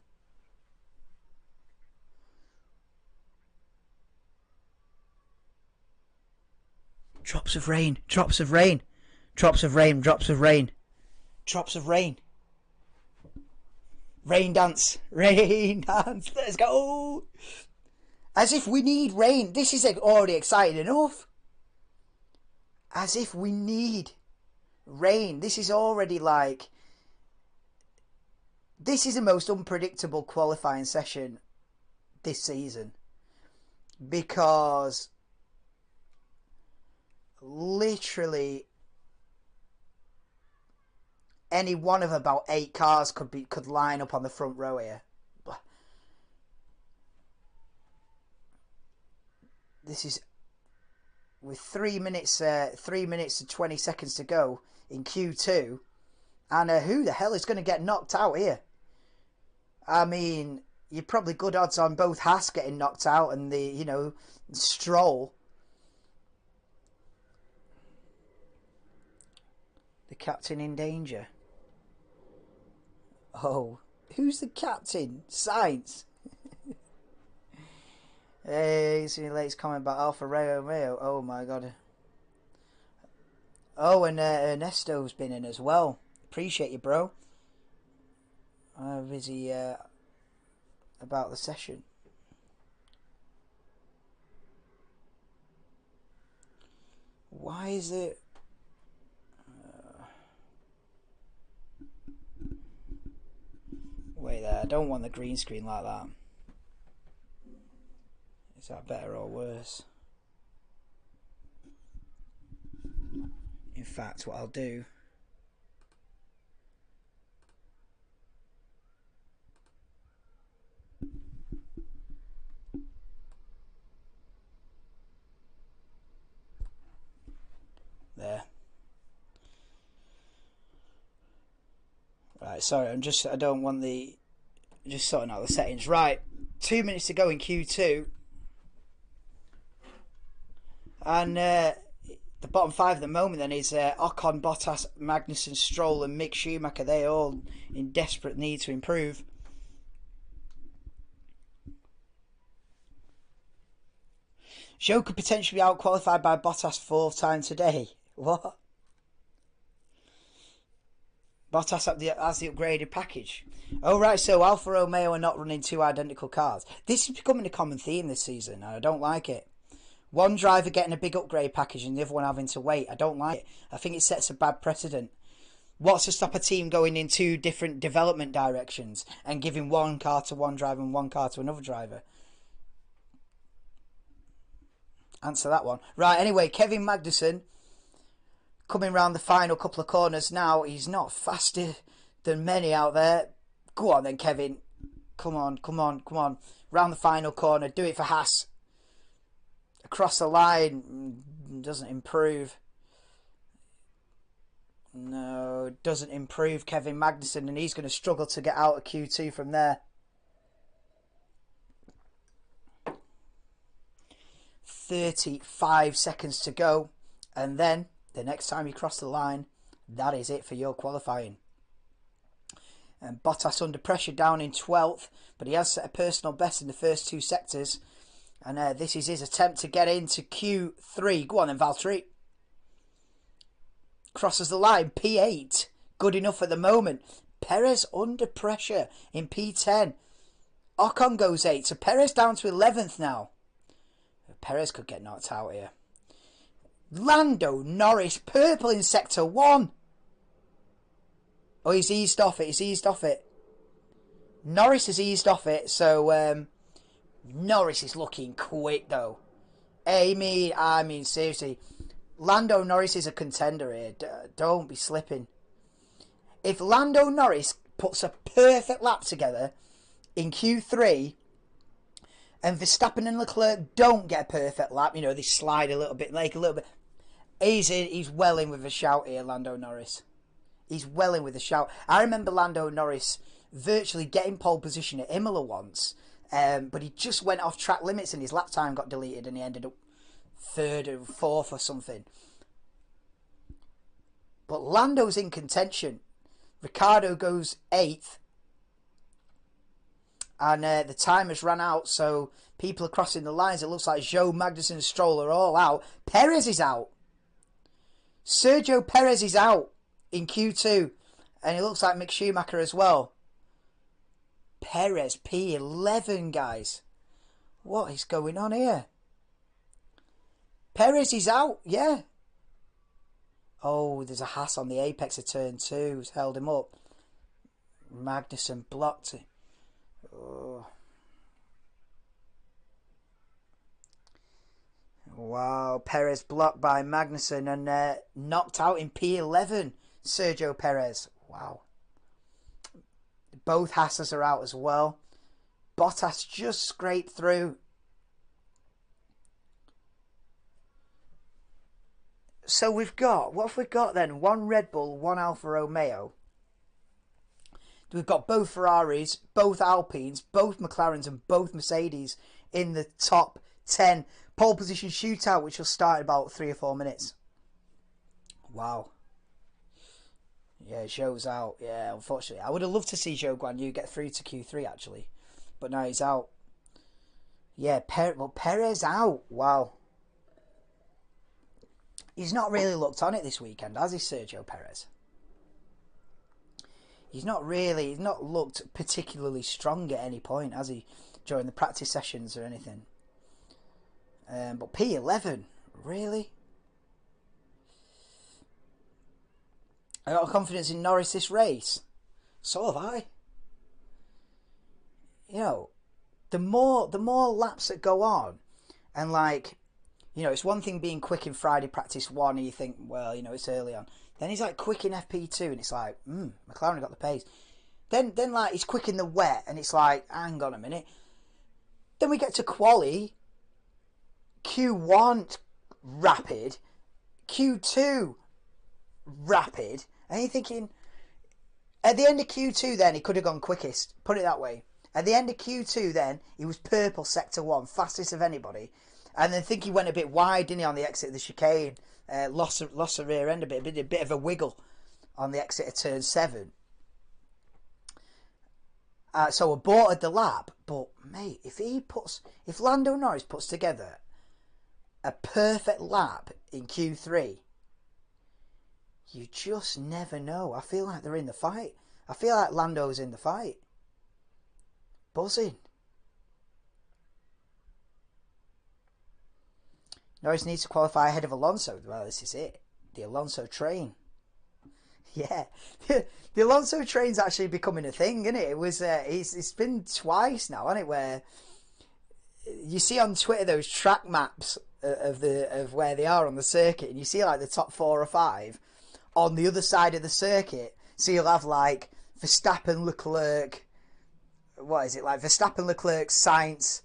Drops of rain, drops of rain, drops of rain, drops of rain, drops of rain. Rain dance, rain dance, let's go. As if we need rain. This is already exciting enough. As if we need rain. This is already like... This is the most unpredictable qualifying session this season. Because... literally any one of about 8 cars could line up on the front row here. This is with 3 minutes and 20 seconds to go in Q2, and who the hell is going to get knocked out here? I mean, you're probably good odds on both Haas getting knocked out and the Stroll. The captain in danger. Oh, who's the captain? Sainz. Hey, he's in the latest comment about Alfa Romeo. Oh my god. Oh, and Ernesto's been in as well. Appreciate you, bro. Busy about the session. Why is it... Wait there, I don't want the green screen like that. Is that better or worse? In fact, what I'll do... There. Right, sorry, I don't want the... Just sorting out the settings. Right, 2 minutes to go in Q2. And the bottom 5 at the moment then is Ocon, Bottas, Magnussen, Stroll and Mick Schumacher. They all in desperate need to improve. Zhou could potentially be out-qualified by Bottas 4th time today. What? Bottas has the upgraded package. Oh, right, so Alfa Romeo are not running 2 identical cars. This is becoming a common theme this season, and I don't like it. One driver getting a big upgrade package and the other one having to wait. I don't like it. I think it sets a bad precedent. What's to stop a team going in 2 different development directions and giving one car to one driver and one car to another driver? Answer that one. Right, anyway, Kevin Magnussen coming round the final couple of corners now. He's not faster than many out there. Go on then, Kevin. Come on, come on, come on. Round the final corner. Do it for Haas. Across the line. Doesn't improve. No, doesn't improve Kevin Magnussen, and he's going to struggle to get out of Q2 from there. 35 seconds to go, and then the next time you cross the line, that is it for your qualifying. And Bottas under pressure down in 12th, but he has set a personal best in the first 2 sectors, and this is his attempt to get into Q3. Go on then, Valtteri. Crosses the line, P8. Good enough at the moment. Perez under pressure in P10. Ocon goes 8, so Perez down to 11th now. Perez could get knocked out here. Lando Norris, purple in sector 1. Oh, he's eased off it. He's eased off it. Norris has eased off it, so Norris is looking quick though. I mean, seriously, Lando Norris is a contender here. Don't be slipping. If Lando Norris puts a perfect lap together in Q3 and Verstappen and Leclerc don't get a perfect lap, you know, they slide a little bit, he's well in with a shout here, Lando Norris. He's well in with a shout. I remember Lando Norris virtually getting pole position at Imola once, but he just went off track limits and his lap time got deleted and he ended up 3rd or 4th or something. But Lando's in contention. Ricciardo goes 8th. And the time has run out, so people are crossing the lines. It looks like Zhou, Magnussen and Stroll are all out. Perez is out. Sergio Perez is out in Q2. And it looks like Mick Schumacher as well. Perez, P11, guys. What is going on here? Perez is out, yeah. Oh, there's a Haas on the apex of turn 2 who's held him up. Magnussen blocked it. Oh. Wow, Perez blocked by Magnussen and knocked out in P11. Sergio Perez. Wow. Both Haas's are out as well. Bottas just scraped through. So we've got, what have we got then? One Red Bull, one Alfa Romeo. We've got both Ferraris, both Alpines, both McLarens and both Mercedes in the top 10. Pole position shootout, which will start in about 3 or 4 minutes. Wow. Yeah, Zhou's out. Yeah, unfortunately. I would have loved to see Zhou Guan Yu get through to Q3, actually. But now he's out. Yeah, Perez out. Wow. He's not really looked on it this weekend, has he, Sergio Perez? He's not looked particularly strong at any point, has he, during the practice sessions or anything. But P11, really? I got confidence in Norris this race. So have I. You know, the more laps that go on, and like, you know, it's one thing being quick in Friday practice 1 and you think, well, you know, it's early on. Then he's like quick in FP2 and it's like, McLaren got the pace. Then like he's quick in the wet and it's like, hang on a minute. Then we get to quali, Q1 rapid, Q2 rapid, and you're thinking, at the end of Q2 then he could have gone quickest, put it that way. At the end of Q2 then, he was purple sector 1, fastest of anybody. And then I think he went a bit wide, didn't he, on the exit of the chicane. Lost the rear end a bit of a wiggle on the exit of turn 7. So aborted the lap. But, mate, if Lando Norris puts together a perfect lap in Q3, you just never know. I feel like they're in the fight. I feel like Lando's in the fight. Buzzing. Norris needs to qualify ahead of Alonso. Well, this is it. The Alonso train. Yeah. The Alonso train's actually becoming a thing, isn't it? It was, it's been twice now, hasn't it, where you see on Twitter those track maps of where they are on the circuit, and you see like the top 4 or 5 on the other side of the circuit. So you'll have like Verstappen, Leclerc, what is it, like Verstappen, Leclerc, Sainz,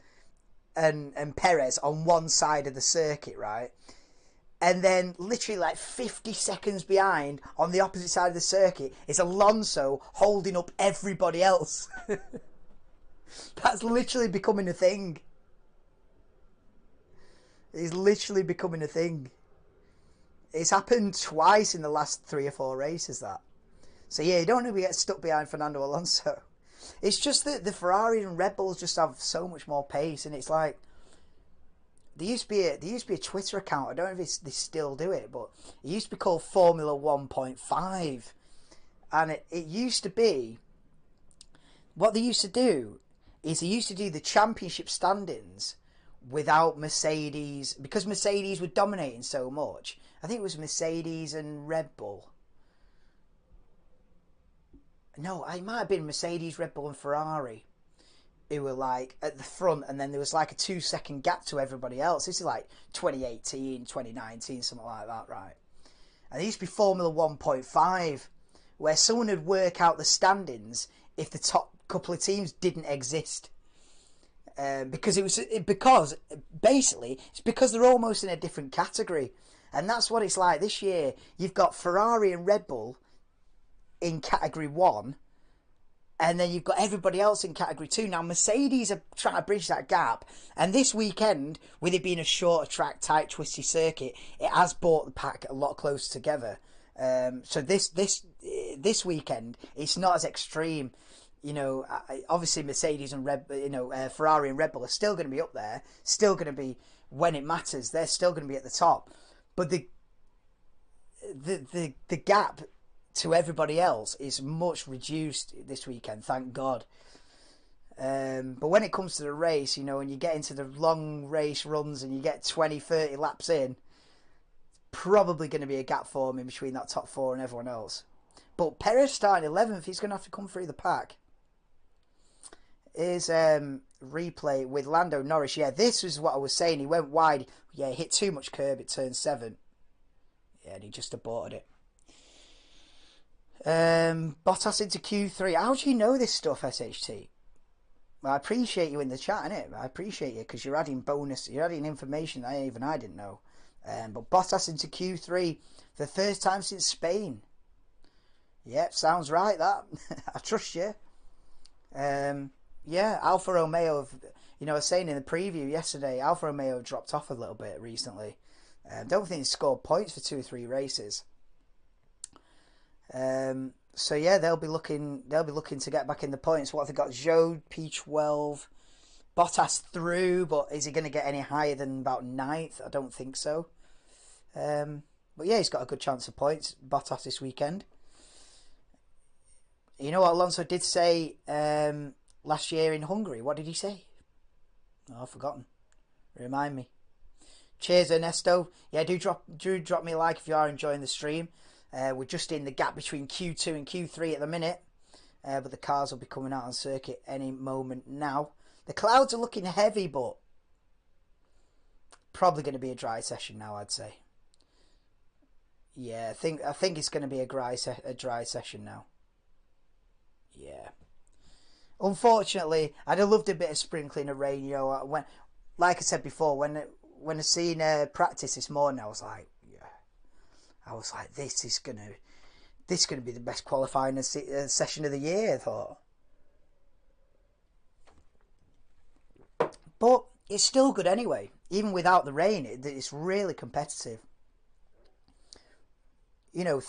and Perez on one side of the circuit, right? And then literally like 50 seconds behind on the opposite side of the circuit is Alonso holding up everybody else. That's literally becoming a thing. It's literally becoming a thing. It's happened twice in the last 3 or 4 races, that. So yeah, you don't want to get stuck behind Fernando Alonso. It's just that the Ferrari and Red Bulls just have so much more pace, and it's like there used to be a Twitter account. I don't know if they still do it, but it used to be called Formula 1.5, and it used to be, what they used to do is they used to do the championship standings without Mercedes, because Mercedes were dominating so much. I think it was Mercedes and Red Bull. No, it might have been Mercedes, Red Bull and Ferrari who were like at the front, and then there was like a 2-second gap to everybody else. This is like 2018, 2019, something like that, right? And it used to be Formula 1.5, where someone would work out the standings if the top couple of teams didn't exist. Because they're almost in a different category. And that's what it's like this year. You've got Ferrari and Red Bull in category 1, and then you've got everybody else in category 2. Now Mercedes are trying to bridge that gap, and this weekend, with it being a shorter track, tight, twisty circuit, it has brought the pack a lot closer together. So this weekend, it's not as extreme. You know, obviously Mercedes and Ferrari and Red Bull are still going to be up there, still going to be, when it matters, they're still going to be at the top. But the gap to everybody else is much reduced this weekend, thank God. But when it comes to the race, you know, when you get into the long race runs and you get 20, 30 laps in, probably going to be a gap forming between that top 4 and everyone else. But Perez starting 11th, he's going to have to come through the pack. Is replay with Lando Norris. Yeah, this was what I was saying. He went wide. Yeah, he hit too much curb at turn 7. Yeah, and he just aborted it. Bottas into Q3. How do you know this stuff, SHT? Well, I appreciate you in the chat, innit? I appreciate you because you're adding information that even I didn't know. But Bottas into Q3 for the first time since Spain. Yep, sounds right, that. I trust you. Yeah, Alfa Romeo, I was saying in the preview yesterday, Alfa Romeo dropped off a little bit recently. Don't think they scored points for 2 or 3 races. So yeah, they'll be looking to get back in the points. What have they got? Zhou P12, Bottas through, but is he going to get any higher than about 9th? I don't think so. But yeah, he's got a good chance of points, Bottas, this weekend. You know what Alonso did say last year in Hungary? What did he say? Oh, I've forgotten. Remind me. Cheers, Ernesto. Yeah, do drop me a like if you are enjoying the stream. We're just in the gap between Q2 and Q3 at the minute. But the cars will be coming out on circuit any moment now. The clouds are looking heavy, but probably going to be a dry session now, I'd say. Yeah, I think it's going to be a dry session now. Yeah. Unfortunately, I'd have loved a bit of sprinkling of rain. You know, like I said before, when I seen practice this morning, I was like, this is gonna be the best qualifying session of the year, I thought. But it's still good anyway, even without the rain. It's really competitive. You know,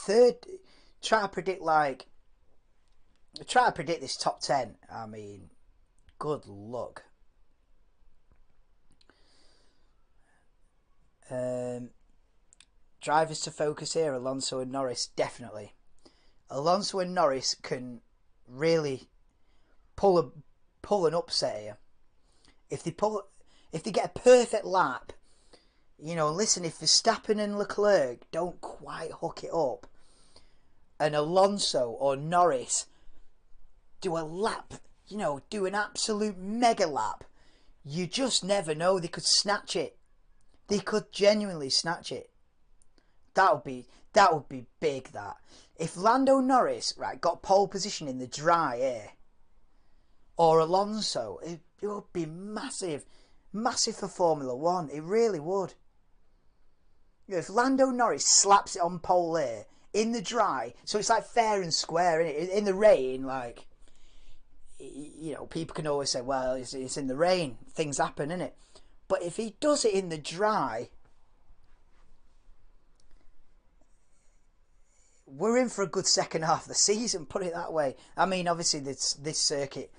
try to predict this top 10. I mean, good luck. Drivers to focus here, Alonso and Norris, definitely. Alonso and Norris can really pull an upset here. If they get a perfect lap, you know, listen, if Verstappen and Leclerc don't quite hook it up, and Alonso or Norris do a lap, you know, do an absolute mega lap, you just never know. They could snatch it. They could genuinely snatch it. That would be big, that. If Lando Norris, right, got pole position in the dry air, or Alonso, it would be massive. Massive for Formula 1. It really would. You know, if Lando Norris slaps it on pole air, in the dry, so it's like fair and square, innit? In the rain, like, you know, people can always say, well, it's in the rain, things happen, innit? But if he does it in the dry, we're in for a good second half of the season, put it that way. I mean, obviously this circuit,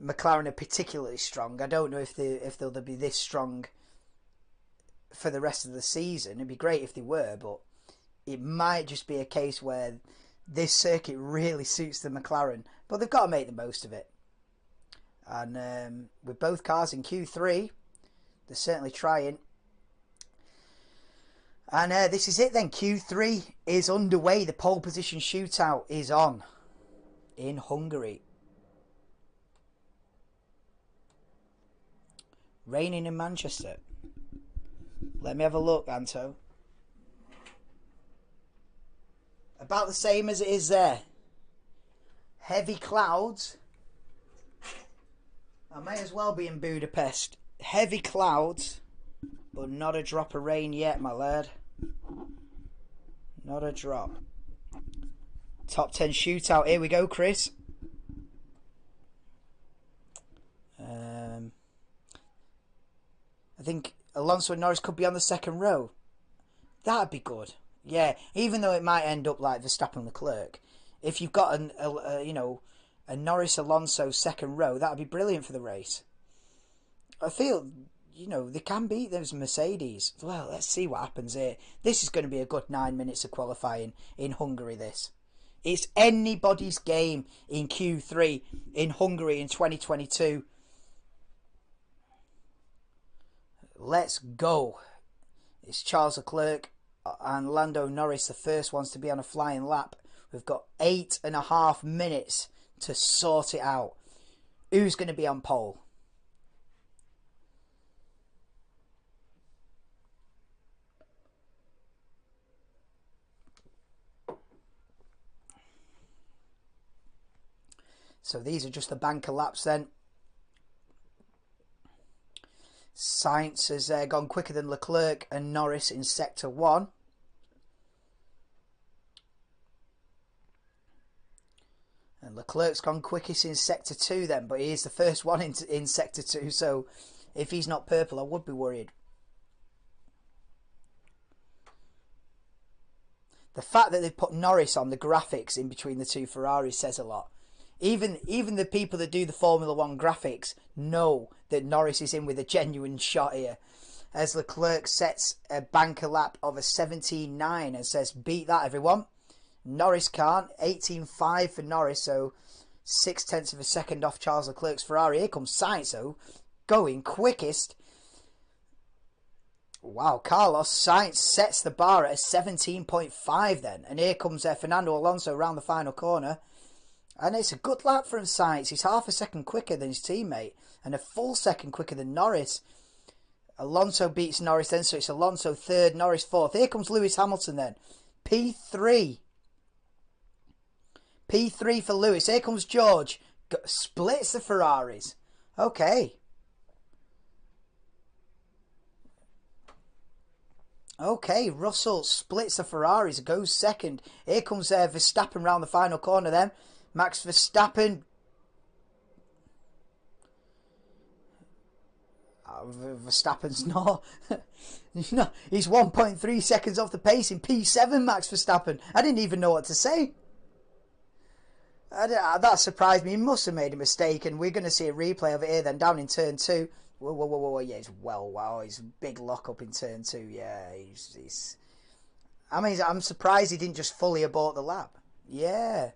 McLaren are particularly strong. I don't know if they'll be this strong for the rest of the season. It'd be great if they were, but it might just be a case where this circuit really suits the McLaren. But they've got to make the most of it. And with both cars in Q3, they're certainly trying. And this is it then. Q3 is underway. The pole position shootout is on in Hungary. Raining in Manchester. Let me have a look, Anto. About the same as it is there. Heavy clouds. I may as well be in Budapest. Heavy clouds, but not a drop of rain yet, my lad. Not a drop. Top 10 shootout. Here we go, Chris. I think Alonso and Norris could be on the second row. That'd be good. Yeah, even though it might end up like Verstappen and Leclerc. If you've got a Norris Alonso second row, that'd be brilliant for the race. I feel, they can beat those Mercedes. Well, let's see what happens here. This is going to be a good 9 minutes of qualifying in Hungary, this. It's anybody's game in Q3 in Hungary in 2022. Let's go. It's Charles Leclerc and Lando Norris, the first ones to be on a flying lap. We've got 8.5 minutes to sort it out. Who's going to be on pole? So these are just the banker laps then. Sainz has gone quicker than Leclerc and Norris in Sector 1. And Leclerc's gone quickest in Sector 2 then, but he is the first one in Sector 2, so if he's not purple, I would be worried. The fact that they've put Norris on the graphics in between the two Ferraris says a lot. Even the people that do the Formula 1 graphics know that Norris is in with a genuine shot here. As Leclerc sets a banker lap of a 17.9 and says, beat that, everyone. Norris can't. 18.5 for Norris, so 0.6 of a second off Charles Leclerc's Ferrari. Here comes Sainz, though, going quickest. Wow, Carlos Sainz sets the bar at a 17.5 then. And here comes Fernando Alonso around the final corner. And it's a good lap from Sainz. He's half a second quicker than his teammate and a full second quicker than Norris. Alonso beats Norris then, so it's Alonso third, Norris fourth. Here comes Lewis Hamilton then. P3. P3 for Lewis. Here comes George. Splits the Ferraris. Okay. Okay, Russell splits the Ferraris, goes second. Here comes Verstappen round the final corner then. Max Verstappen. Verstappen's not. He's 1.3 seconds off the pace in P7, Max Verstappen. I didn't even know what to say. That surprised me. He must have made a mistake, and we're going to see a replay of it here then, down in turn 2. Whoa, yeah, it's wow, he's a big lock-up in turn 2. Yeah, he's... I mean, I'm surprised he didn't just fully abort the lap. Yeah.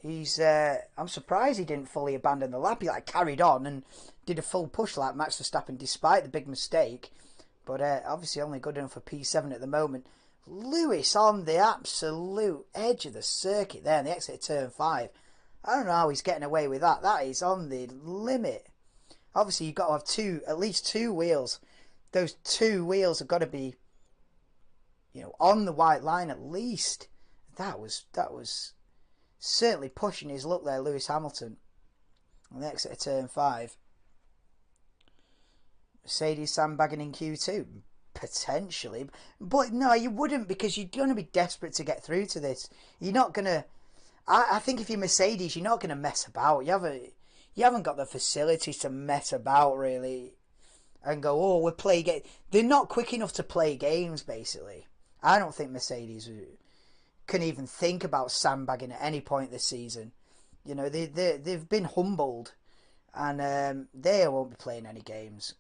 I'm surprised he didn't fully abandon the lap. He carried on and did a full push lap, Max Verstappen, despite the big mistake. But obviously only good enough for P7 at the moment. Lewis on the absolute edge of the circuit there in the exit of turn 5. I don't know how he's getting away with that. That is on the limit. Obviously you've got to have at least two wheels. Those two wheels have got to be, on the white line at least. That was certainly pushing his luck there, Lewis Hamilton. On the exit of turn 5. Mercedes sandbagging in Q2. Potentially. But no, you wouldn't, because you're going to be desperate to get through to this. You're not going to... I think if you're Mercedes, you're not going to mess about. You haven't got the facilities to mess about, really. And go, oh, we'll play games. They're not quick enough to play games, basically. I don't think Mercedes can even think about sandbagging at any point this season. They've been humbled, and they won't be playing any games.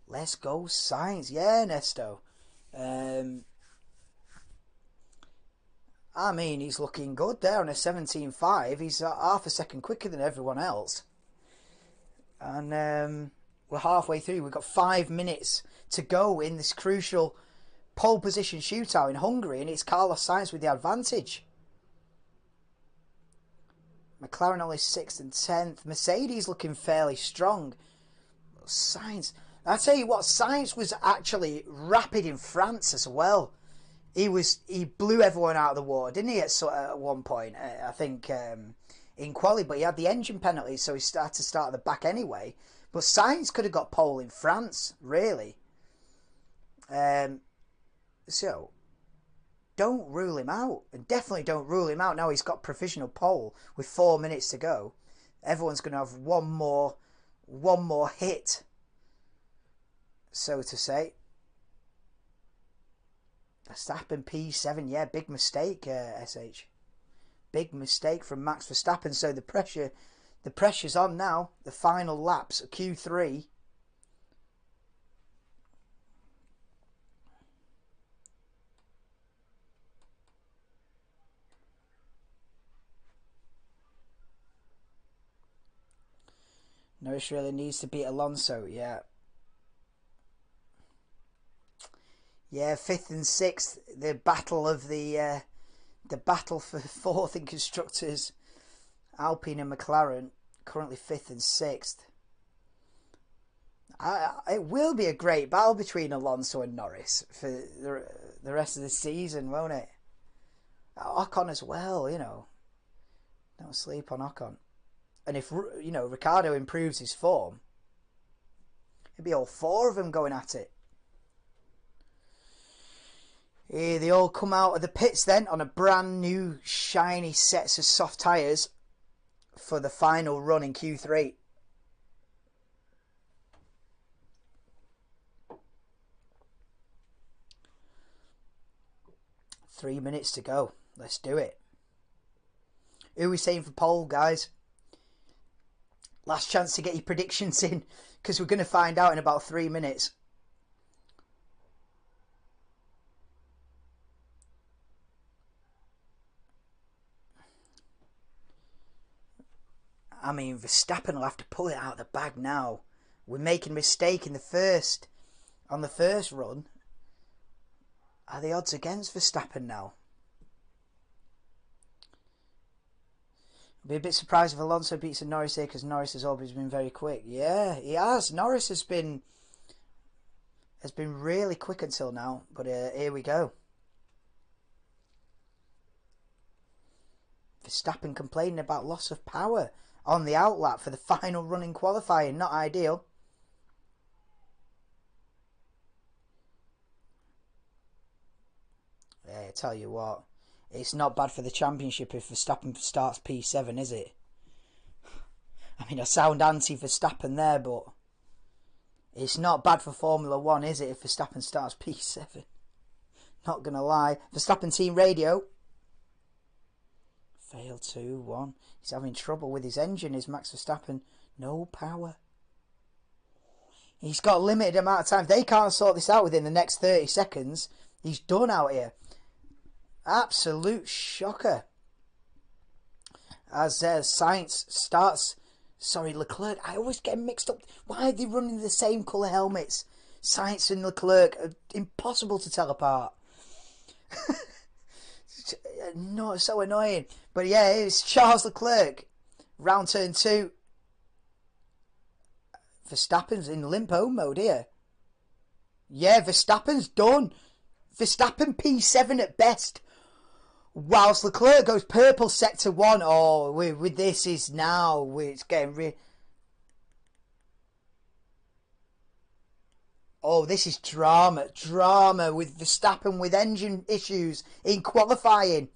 Let's go Sainz. Yeah, Nesto. I mean, he's looking good there on a 17.5. He's half a second quicker than everyone else. And we're halfway through. We've got 5 minutes to go in this crucial pole position shootout in Hungary, and it's Carlos Sainz with the advantage. McLaren only 6th and 10th. Mercedes looking fairly strong. Sainz, I tell you what, Sainz was actually rapid in France as well. He blew everyone out of the water, didn't he? At one point, I think in quali, but he had the engine penalty, so he started to start at the back anyway. But Sainz could have got pole in France, really. So don't rule him out, and definitely don't rule him out. Now he's got provisional pole with 4 minutes to go. Everyone's going to have one more hit, so to say. Verstappen P7, yeah, big mistake, SH. Big mistake from Max Verstappen. So the pressure's on now. The final laps, Q3. Norris really needs to beat Alonso, yeah. Yeah, 5th and 6th, the battle of the battle for 4th in constructors. Alpine and McLaren currently 5th and 6th. It will be a great battle between Alonso and Norris for the rest of the season, won't it? Ocon as well, you know. Don't sleep on Ocon. And if, you know, Ricciardo improves his form, it'd be all 4 of them going at it. Here they all come out of the pits then on a brand new shiny sets of soft tyres for the final run in Q3. Three minutes to go. Let's do it. Who are we saying for pole, guys? Last chance to get your predictions in, because we're going to find out in about 3 minutes. I mean, Verstappen will have to pull it out of the bag now. We're making a mistake on the first run. Are the odds against Verstappen now? I'll be a bit surprised if Alonso beats a Norris here, because Norris has always been very quick. Yeah, he has. Norris has been really quick until now. But here we go. Verstappen complaining about loss of power on the outlap for the final run in qualifying. Not ideal. Yeah, I tell you what, it's not bad for the championship if Verstappen starts P7, is it? I mean, I sound anti-Verstappen there, but it's not bad for Formula 1, is it, if Verstappen starts P7? Not gonna lie. Verstappen team radio. Failed 2-1. He's having trouble with his engine, is Max Verstappen. No power. He's got a limited amount of time. If they can't sort this out within the next 30 seconds, he's done out here. Absolute shocker. As Sainz starts... Sorry, Leclerc. I always get mixed up. Why are they running the same colour helmets? Sainz and Leclerc are impossible to tell apart. No, it's so annoying. But yeah, it's Charles Leclerc. Round turn 2. Verstappen's in limpo mode here. Yeah, Verstappen's done. Verstappen P7 at best. Whilst Leclerc goes purple sector 1. Oh, with this is now. It's getting Oh, this is drama. Drama with Verstappen with engine issues in qualifying.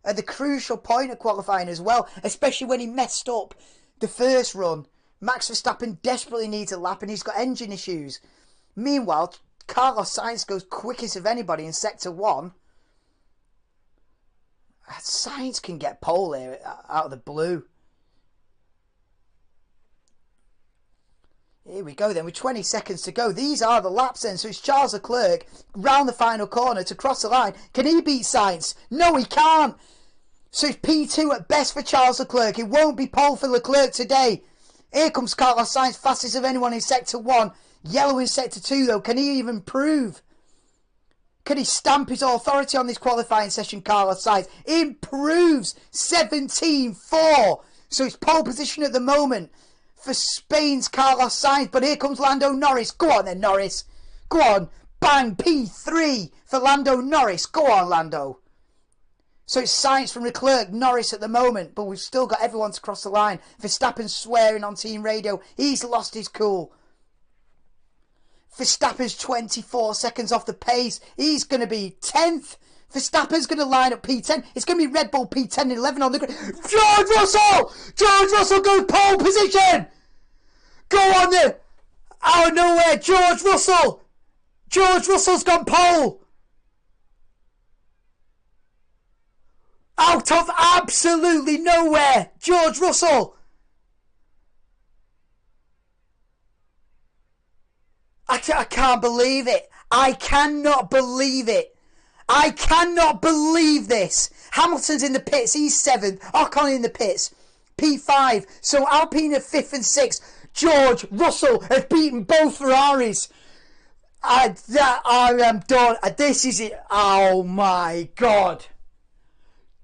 At the crucial point of qualifying as well. Especially when he messed up the first run. Max Verstappen desperately needs a lap and he's got engine issues. Meanwhile, Carlos Sainz goes quickest of anybody in sector 1. Sainz can get pole here out of the blue. Here we go then with 20 seconds to go. These are the laps then. So it's Charles Leclerc round the final corner to cross the line. Can he beat Sainz? No, he can't. So it's P2 at best for Charles Leclerc. It won't be pole for Leclerc today. Here comes Carlos Sainz, fastest of anyone in sector 1. Yellow in sector 2 though. Can he even prove? Can he stamp his authority on this qualifying session, Carlos Sainz? Improves 17-4. So it's pole position at the moment for Spain's Carlos Sainz. But here comes Lando Norris. Go on then, Norris. Go on. Bang. P3 for Lando Norris. Go on, Lando. So it's Sainz from Leclerc, Norris at the moment. But we've still got everyone to cross the line. Verstappen's swearing on team radio. He's lost his cool. Verstappen's 24 seconds off the pace. He's going to be 10th. Verstappen's going to line up P10. It's going to be Red Bull P10 and 11 on the grid. George Russell! George Russell goes pole position! Go on there! Out of nowhere, George Russell! George Russell's gone pole! Out of absolutely nowhere, George Russell! I can't believe it. I cannot believe it. I cannot believe this. Hamilton's in the pits. He's 7th. Ocon in the pits. P5. So Alpine are 5th and 6th. George Russell has beaten both Ferraris. I am done. This is it. Oh my God.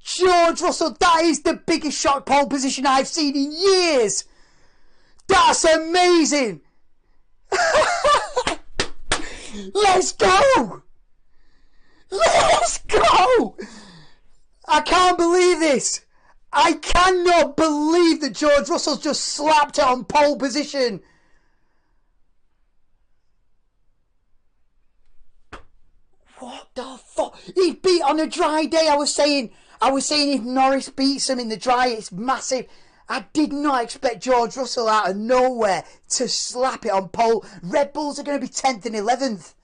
George Russell, that is the biggest shock pole position I've seen in years. That's amazing. Let's go. Let's go! I can't believe this. I cannot believe that George Russell's just slapped it on pole position. What the fuck? He beat on a dry day. I was saying if Norris beats him in the dry, it's massive. I did not expect George Russell out of nowhere to slap it on pole. Red Bulls are going to be 10th and 11th.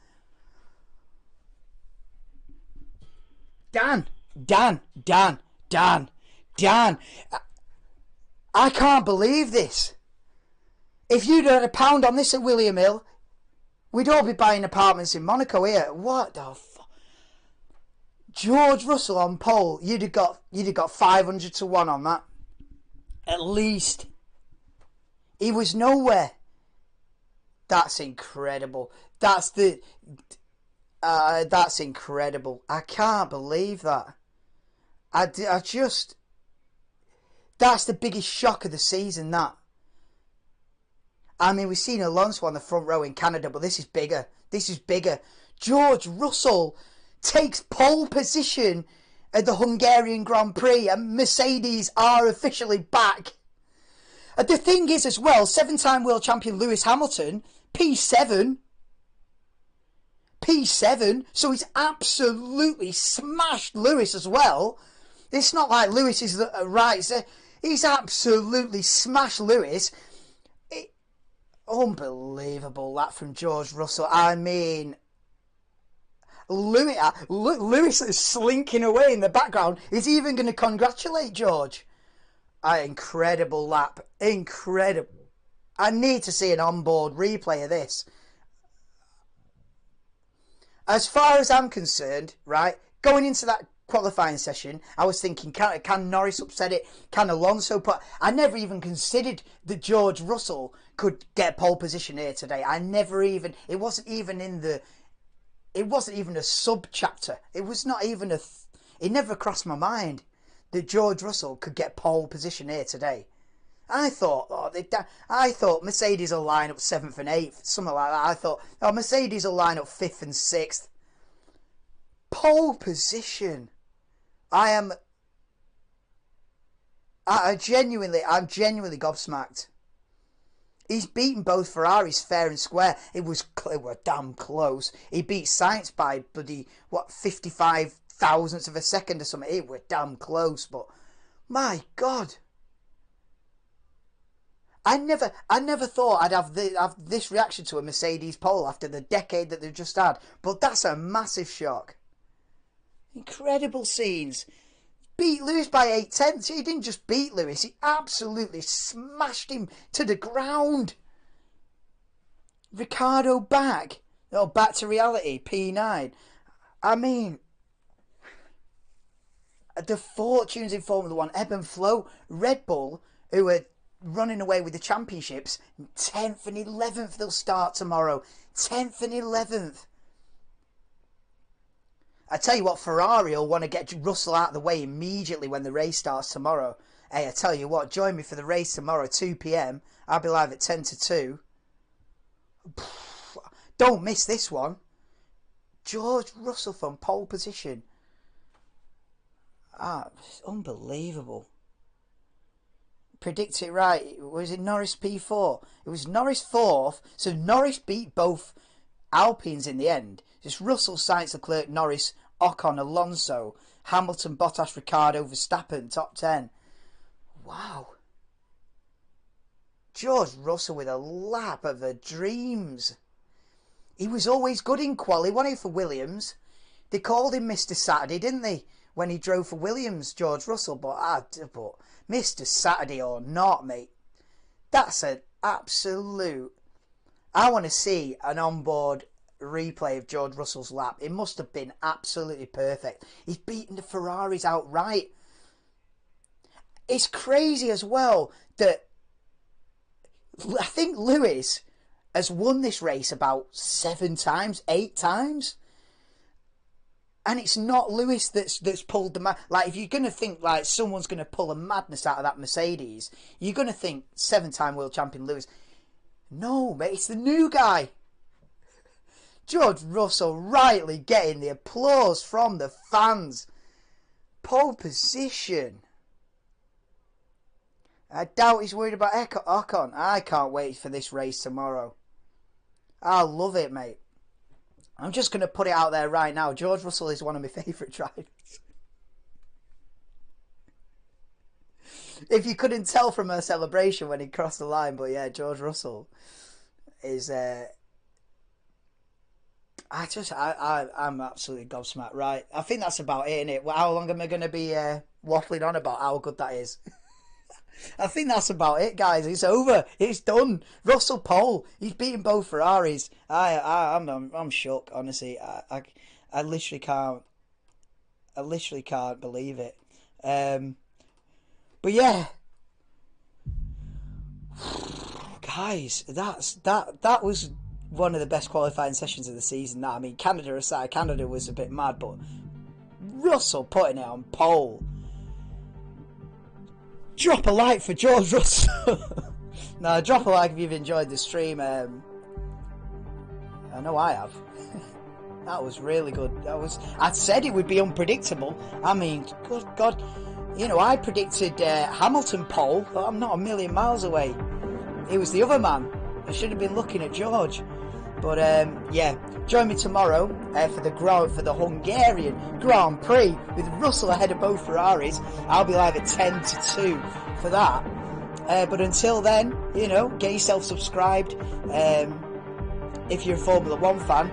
Dan. I can't believe this. If you'd had £1 on this at William Hill, we'd all be buying apartments in Monaco here. What the fuck? George Russell on pole, you'd have got 500 to 1 on that. At least. He was nowhere. That's incredible. That's incredible. I can't believe that. That's the biggest shock of the season, that. I mean, we've seen Alonso on the front row in Canada, but this is bigger. This is bigger. George Russell takes pole position at the Hungarian Grand Prix, and Mercedes are officially back. The thing is as well, 7-time world champion Lewis Hamilton, P7, so he's absolutely smashed Lewis as well. It's not like Lewis is right. He's absolutely smashed Lewis. Unbelievable, that from George Russell. I mean, Lewis is slinking away in the background. He's even going to congratulate George. Incredible lap. Incredible. I need to see an onboard replay of this. As far as I'm concerned, right, going into that qualifying session, I was thinking, can Norris upset it? Can Alonso put... I never even considered that George Russell could get pole position here today. I never even... It wasn't even a sub-chapter. It was not even a... It never crossed my mind that George Russell could get pole position here today. I thought Mercedes will line up 7th and 8th, something like that. I thought, Mercedes will line up 5th and 6th. Pole position. I'm genuinely gobsmacked. He's beaten both Ferraris fair and square. It was damn close. He beat Sainz by bloody 55 thousandths of a second or something. It was damn close, but my God. I never thought I'd have this reaction to a Mercedes pole after the decade that they've just had. But that's a massive shock. Incredible scenes. Beat Lewis by 8/10. He didn't just beat Lewis. He absolutely smashed him to the ground. Ricciardo back. Back to reality. P9. I mean, the fortunes in Formula 1 ebb and flow. Red Bull, who are running away with the championships, 10th and 11th they'll start tomorrow. 10th and 11th. I tell you what, Ferrari will want to get Russell out of the way immediately when the race starts tomorrow. Hey, I tell you what, join me for the race tomorrow, 2 p.m. I'll be live at 10 to 2. Don't miss this one. George Russell from pole position. It's unbelievable. Predict it right. Was it Norris P4? It was Norris 4th. So Norris beat both Alpines in the end. It's Russell, Sainz, Leclerc, Norris, Ocon, Alonso, Hamilton, Bottas, Ricciardo, Verstappen, top 10. Wow. George Russell with a lap of the dreams. He was always good in quali, wasn't he, for Williams? They called him Mr. Saturday, didn't they, when he drove for Williams, George Russell? But Mr. Saturday or not, mate, that's an absolute... I want to see an onboard replay of George Russell's lap. It must have been absolutely perfect. He's beaten the Ferraris outright. It's crazy as well that I think Lewis has won this race about 7 times, 8 times. And it's not Lewis that's pulled the... Like, if you're going to think, like, someone's going to pull a madness out of that Mercedes, you're going to think 7-time world champion Lewis. No, mate, it's the new guy. George Russell rightly getting the applause from the fans. Pole position. I doubt he's worried about Ocon. I can't wait for this race tomorrow. I love it, mate. I'm just going to put it out there right now. George Russell is one of my favourite drivers. If you couldn't tell from her celebration when he crossed the line, but yeah, George Russell is... I'm absolutely gobsmacked. Right, I think that's about it, innit? Well, how long am I going to be waffling on about how good that is? I think that's about it, guys. It's over. It's done. Russell pole. He's beaten both Ferraris. I'm shook, honestly. I literally can't. I literally can't believe it. But yeah, guys, that was one of the best qualifying sessions of the season. I mean, Canada aside, Canada was a bit mad, but Russell putting it on pole. Drop a like for George Russell. No, drop a like if you've enjoyed the stream. I know I have. That was really good. I said it would be unpredictable. I mean, good God. You know, I predicted Hamilton pole, but I'm not a million miles away. It was the other man. I should have been looking at George. But yeah, join me tomorrow for the Hungarian Grand Prix with Russell ahead of both Ferraris. I'll be live at 10 to 2 for that. But until then, you know, get yourself subscribed if you're a Formula 1 fan,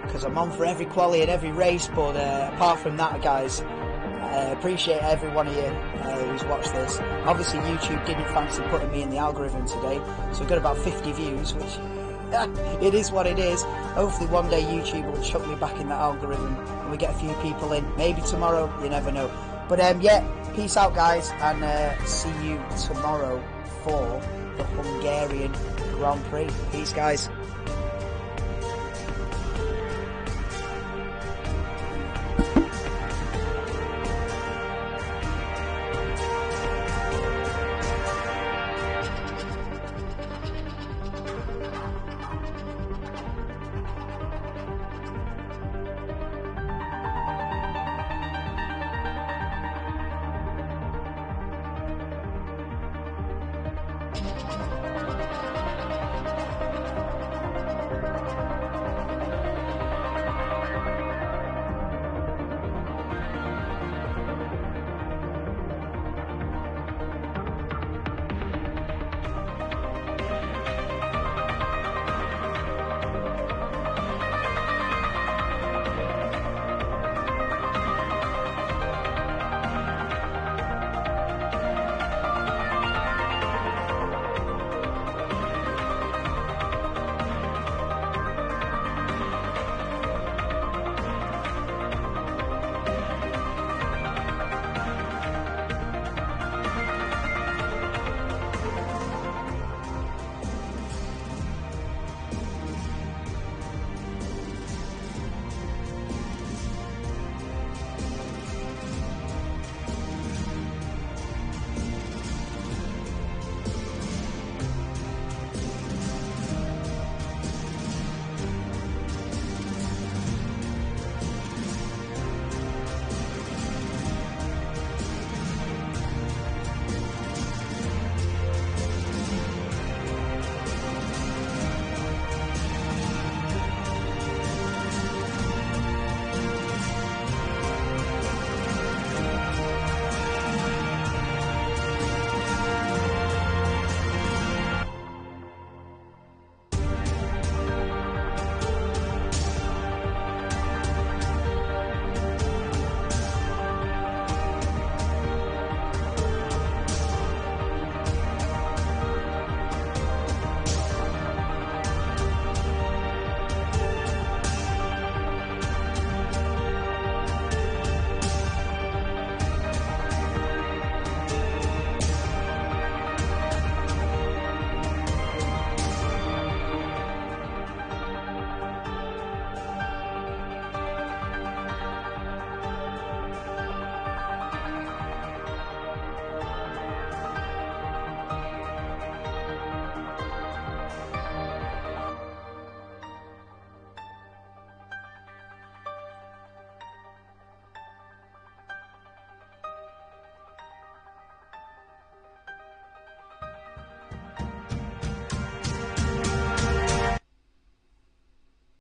because I'm on for every quali and every race. But apart from that, guys, I appreciate every one of you who's watched this. Obviously, YouTube didn't fancy putting me in the algorithm today, so we've got about 50 views, which... it is what it is. Hopefully one day YouTube will chuck me back in that algorithm and we get a few people in. Maybe tomorrow, you never know. But yeah, peace out, guys, and see you tomorrow for the Hungarian Grand Prix. Peace, guys.